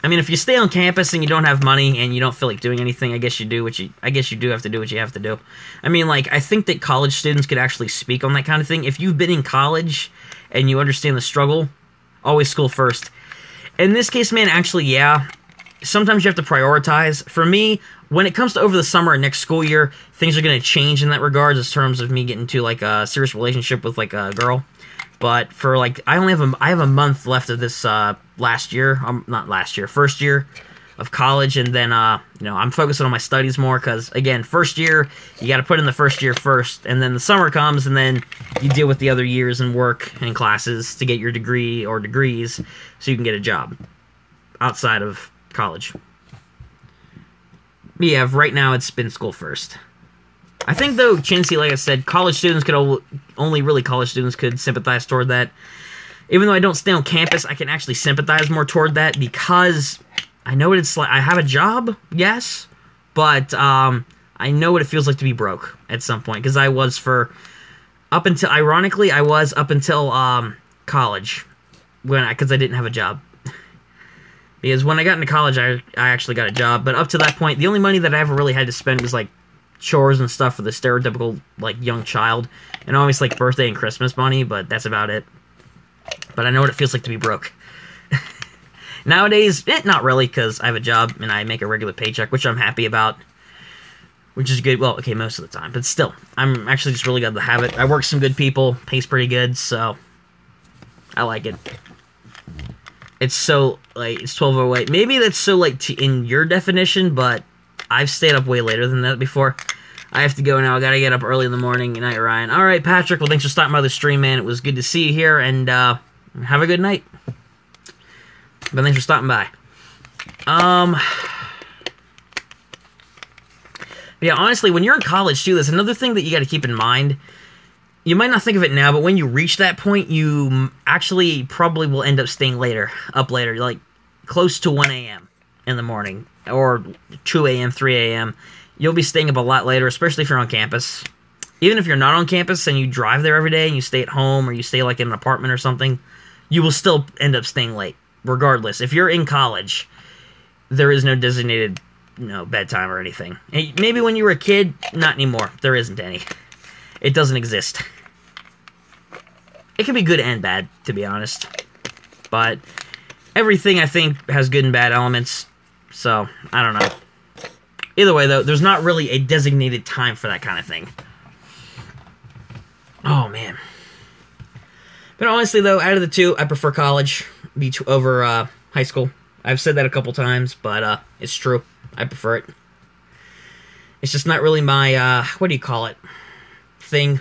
I mean, if you stay on campus and you don't have money and you don't feel like doing anything, I guess you do have to do what you have to do. I mean, like, I think that college students could actually speak on that kind of thing. If you've been in college and you understand the struggle, always school first. In this case, man, actually, yeah. Sometimes you have to prioritize. For me, when it comes to over the summer and next school year, things are going to change in that regard in terms of me getting into, like, a serious relationship with, like, a girl. But for, like, I have a month left of this first year of college, and then, I'm focusing on my studies more, because, again, first year, you got to put in the first year first, and then the summer comes, and then you deal with the other years and work and classes to get your degree or degrees so you can get a job outside of college. But yeah, right now, it's been school first. I think, though, Chansey, like I said, college students could only really college students could sympathize toward that. Even though I don't stay on campus, I can actually sympathize more toward that, because I know what it's like. I have a job, yes, but I know what it feels like to be broke at some point, because I was up until college, because I didn't have a job. Because when I got into college, I actually got a job, but up to that point, the only money that I ever really had to spend was, like, chores and stuff for the stereotypical, like, young child, and always, like, birthday and Christmas money, but that's about it. But I know what it feels like to be broke. Nowadays, not really, because I have a job, and I make a regular paycheck, which I'm happy about, which is good. Well, okay, most of the time, but still, I'm actually just really glad to have it. I work with some good people, pays pretty good, so I like it. It's so, like, it's 12:08. Maybe that's so, like, in your definition, but I've stayed up way later than that before. I have to go now. I gotta get up early in the morning. Good night, Ryan. Alright, Patrick. Well, thanks for stopping by the stream, man. It was good to see you here, and have a good night. But thanks for stopping by. Yeah, honestly, when you're in college, too, there's another thing that you gotta keep in mind. You might not think of it now, but when you reach that point, you actually probably will end up staying up later, like close to 1 a.m. in the morning, or 2 a.m., 3 a.m. You'll be staying up a lot later, especially if you're on campus. Even if you're not on campus and you drive there every day and you stay at home or you stay like in an apartment or something, you will still end up staying late, regardless. If you're in college, there is no designated bedtime or anything. And maybe when you were a kid, not anymore. There isn't any. It doesn't exist. It can be good and bad, to be honest. But everything, I think, has good and bad elements. So, I don't know. Either way, though, there's not really a designated time for that kind of thing. Oh, man. But honestly, though, out of the two, I prefer college over high school. I've said that a couple times, but it's true. I prefer it. It's just not really my, what do you call it, thing.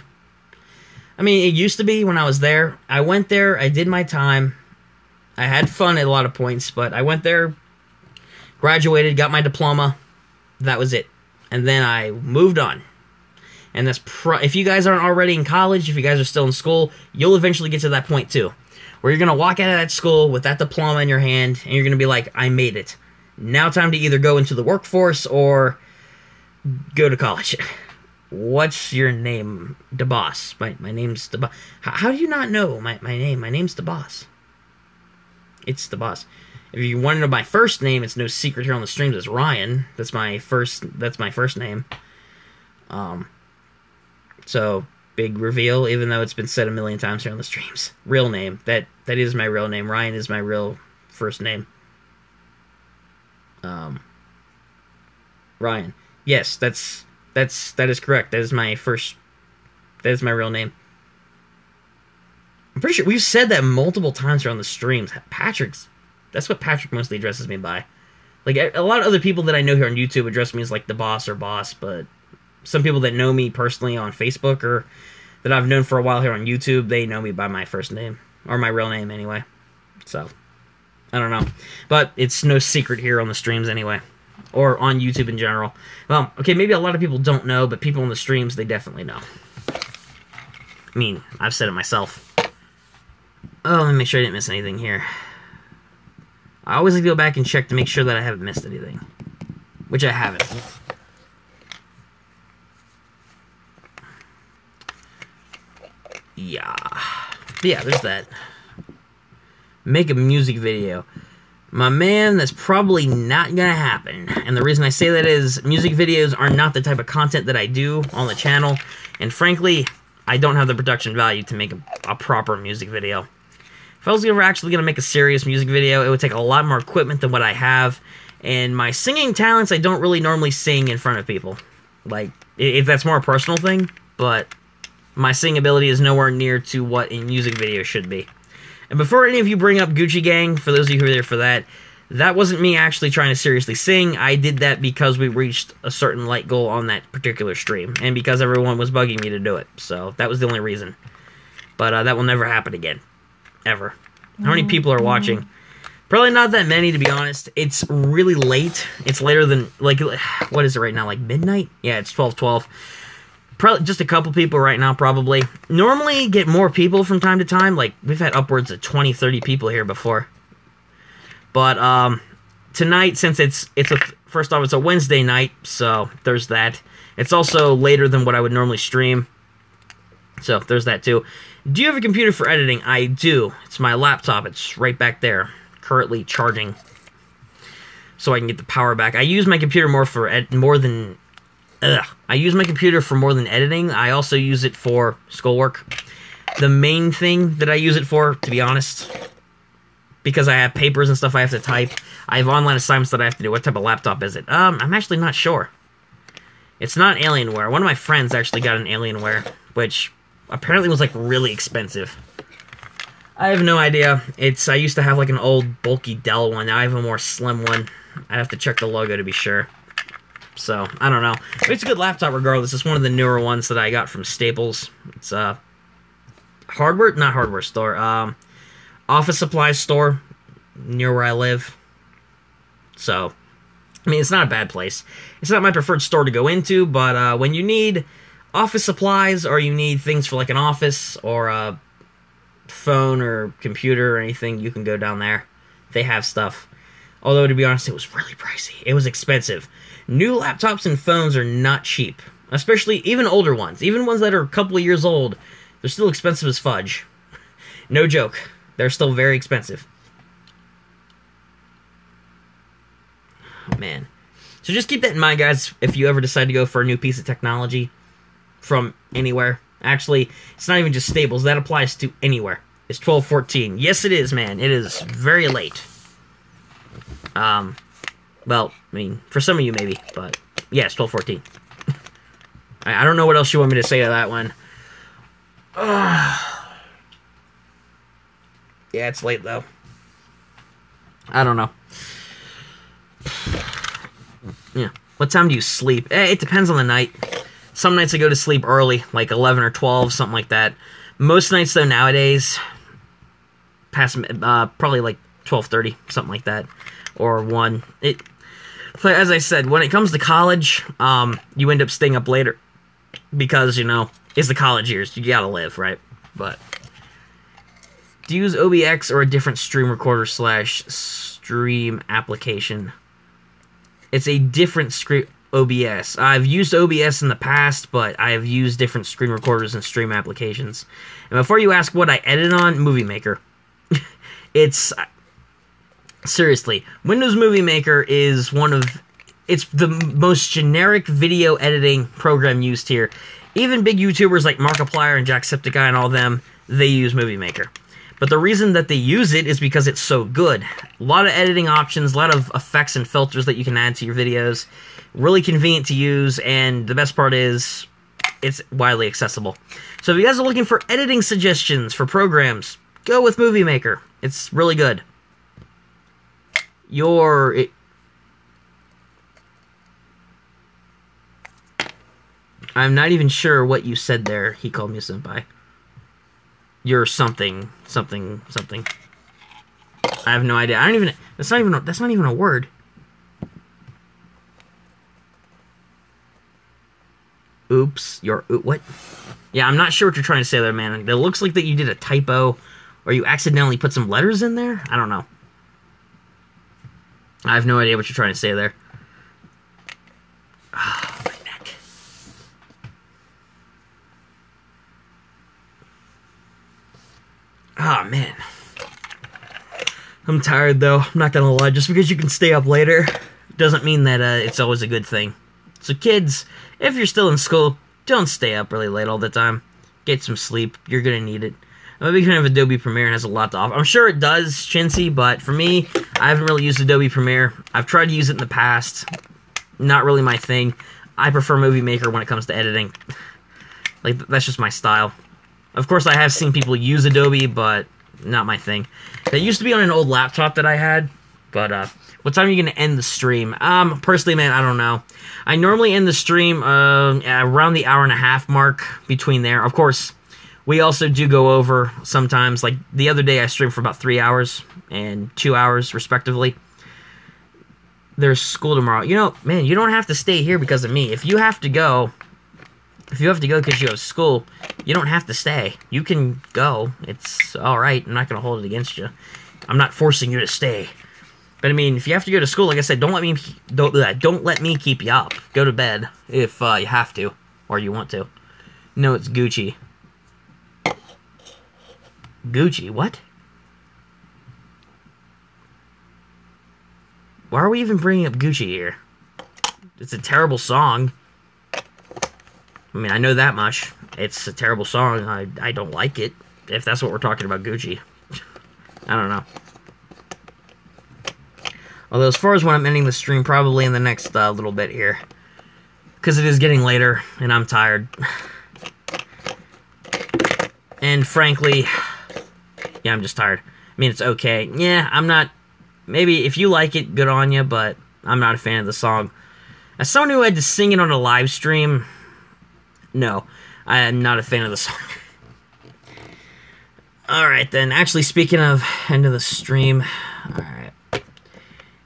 I mean, it used to be when I was there. I went there, I did my time. I had fun at a lot of points, but I went there, graduated, got my diploma. That was it. And then I moved on. And that's if you guys aren't already in college, if you guys are still in school, you'll eventually get to that point too. Where you're going to walk out of that school with that diploma in your hand, and you're going to be like, I made it. Now time to either go into the workforce or go to college. What's your name? DeBoss. My name's DeBoss. How do you not know my name? My name's DeBoss. It's DeBoss. If you want to know my first name, it's no secret here on the streams. It's Ryan. That's my first name. So big reveal, even though it's been said a million times here on the streams. Real name. That is my real name. Ryan is my real first name. Ryan. Yes, that is correct. That is my real name. I'm pretty sure we've said that multiple times here on the streams. That's what Patrick mostly addresses me by. Like, a lot of other people that I know here on YouTube address me as like the boss or boss, but some people that know me personally on Facebook or that I've known for a while here on YouTube, they know me by my first name, or my real name anyway. So, I don't know. But it's no secret here on the streams anyway, or on YouTube in general. Well, okay, maybe a lot of people don't know, but people on the streams, they definitely know. I mean, I've said it myself. Oh, let me make sure I didn't miss anything here. I always like to go back and check to make sure that I haven't missed anything, which I haven't. Yeah. But yeah, there's that. Make a music video. My man, that's probably not gonna happen. And the reason I say that is music videos are not the type of content that I do on the channel. And frankly, I don't have the production value to make a proper music video. If I was actually gonna make a serious music video, it would take a lot more equipment than what I have. And my singing talents, I don't really normally sing in front of people. Like, if that's more a personal thing, but my singing ability is nowhere near to what a music video should be. And before any of you bring up Gucci Gang, for those of you who are there for that, that wasn't me actually trying to seriously sing. I did that because we reached a certain light goal on that particular stream, and because everyone was bugging me to do it. So that was the only reason. But that will never happen again. Ever. How many people are watching? Probably not that many, to be honest. It's really late. It's later than, like, what is it right now? Like midnight? Yeah, it's 12:12. Probably just a couple people right now, probably. Normally get more people from time to time. Like, we've had upwards of 20, 30 people here before. But tonight, since first off, it's a Wednesday night, so there's that. It's also later than what I would normally stream, so there's that too. Do you have a computer for editing? I do. It's my laptop. It's right back there, currently charging, so I can get the power back. I use my computer I use my computer for more than editing. I also use it for schoolwork. The main thing that I use it for, to be honest, because I have papers and stuff I have to type. I have online assignments that I have to do. What type of laptop is it? I'm actually not sure. It's not Alienware. One of my friends actually got an Alienware, which apparently was like really expensive. I have no idea. I used to have like an old bulky Dell one. Now I have a more slim one. I'd have to check the logo to be sure. So, I don't know. But it's a good laptop regardless. It's one of the newer ones that I got from Staples. It's not hardware store. Office supplies store near where I live. So, I mean, it's not a bad place. It's not my preferred store to go into, but when you need office supplies or you need things for like an office or a phone or computer or anything, you can go down there. They have stuff. Although, to be honest, it was really pricey. It was expensive. New laptops and phones are not cheap. Especially even older ones. Even ones that are a couple of years old. They're still expensive as fudge. No joke. They're still very expensive. Oh, man. So just keep that in mind, guys, if you ever decide to go for a new piece of technology from anywhere. Actually, it's not even just Staples. That applies to anywhere. It's 12:14. Yes, it is, man. It is very late. Well, I mean, for some of you maybe, but yeah, it's 12:14. I don't know what else you want me to say to that one. Yeah, it's late though. I don't know. Yeah. What time do you sleep? It depends on the night. Some nights I go to sleep early, like 11 or 12, something like that. Most nights, though, nowadays, past probably like 12:30, something like that, or 1. As I said, when it comes to college, you end up staying up later because, it's the college years. You gotta live, right? But do you use OBX or a different stream recorder / stream application? It's a different OBS. I've used OBS in the past, but I have used different screen recorders and stream applications. And before you ask what I edit on, Movie Maker. It's... Seriously, Windows Movie Maker is it's the most generic video editing program used here. Even big YouTubers like Markiplier and Jacksepticeye and all them, they use Movie Maker. But the reason that they use it is because it's so good. A lot of editing options, a lot of effects and filters that you can add to your videos. Really convenient to use, and the best part is it's widely accessible. So if you guys are looking for editing suggestions for programs, go with Movie Maker. It's really good. I'm not even sure what you said there. He called me a senpai. You're something. I have no idea. That's not even a word. Oops. What? Yeah, I'm not sure what you're trying to say there, man. It looks like that you did a typo, or you accidentally put some letters in there. I don't know. I have no idea what you're trying to say there. Ah, my neck. Ah, man. I'm tired, though. I'm not gonna lie. Just because you can stay up later doesn't mean that it's always a good thing. So, kids, if you're still in school, don't stay up really late all the time. Get some sleep. You're gonna need it. Maybe you can have Adobe Premiere. It has a lot to offer. I'm sure it does, Chintzy, but for me, I haven't really used Adobe Premiere. I've tried to use it in the past. Not really my thing. I prefer Movie Maker when it comes to editing. Like, that's just my style. Of course, I have seen people use Adobe, but not my thing. That used to be on an old laptop that I had, but, what time are you going to end the stream? Personally, man, I don't know. I normally end the stream, around the hour-and-a-half mark, between there. Of course, we also do go over sometimes. Like, the other day I streamed for about 3 hours and 2 hours, respectively. There's school tomorrow. Man, you don't have to stay here because of me. If you have to go because you have school, you don't have to stay. You can go. It's alright. I'm not going to hold it against you. I'm not forcing you to stay. But, I mean, if you have to go to school, like I said, don't let me keep you up. Go to bed if you have to or you want to. No, it's Gucci. Gucci, what? Why are we even bringing up Gucci here? It's a terrible song. I mean, I know that much. It's a terrible song. I don't like it, if that's what we're talking about, Gucci. I don't know. Although, as far as when I'm ending the stream, probably in the next little bit here. Because it is getting later, and I'm tired. And frankly, yeah, I'm just tired. I mean, it's okay. Yeah, I'm not... Maybe if you like it, good on you, but I'm not a fan of the song. As someone who had to sing it on a live stream, no, I am not a fan of the song. Alright then, actually speaking of end of the stream, alright,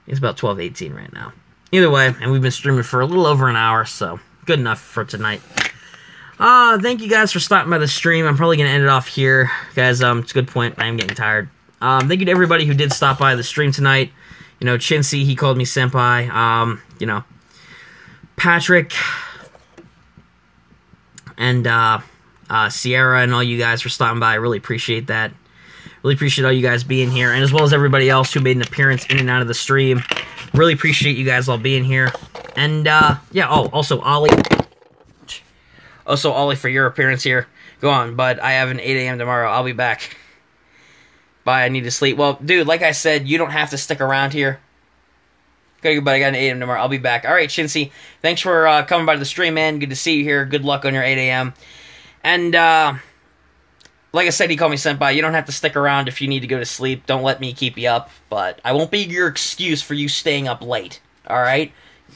it's about 12:18 right now. Either way, and we've been streaming for a little over an hour, so good enough for tonight. Thank you guys for stopping by the stream. I'm probably going to end it off here, guys. It's a good point. I am getting tired. Thank you to everybody who did stop by the stream tonight. Chintzy, he called me senpai. Patrick and Sierra and all you guys for stopping by. I really appreciate that. Really appreciate all you guys being here, and as well as everybody else who made an appearance in and out of the stream. Really appreciate you guys all being here. And, yeah, also Ollie. Also, Ollie, for your appearance here. Go on, bud. I have an 8 a.m. tomorrow. I'll be back. Bye, I need to sleep. Well, dude, like I said, you don't have to stick around here. Gotta go, but I got an 8 a.m. tomorrow. I'll be back. All right, Shincy, thanks for coming by the stream, man. Good to see you here. Good luck on your 8 a.m. And, like I said, he called me senpai. You don't have to stick around if you need to go to sleep. Don't let me keep you up, but I won't be your excuse for you staying up late, all right?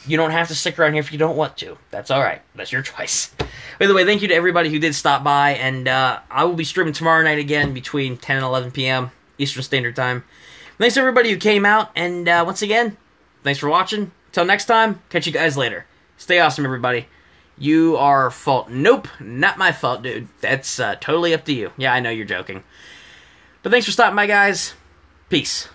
You don't have to stick around here if you don't want to. That's all right. That's your choice. By the way, thank you to everybody who did stop by, and I will be streaming tomorrow night again between 10 and 11 p.m. Eastern Standard Time. Thanks to everybody who came out, and once again, thanks for watching. Till next time, catch you guys later. Stay awesome, everybody. You are fault. Nope, not my fault, dude. That's totally up to you. Yeah, I know you're joking. But thanks for stopping by, guys. Peace.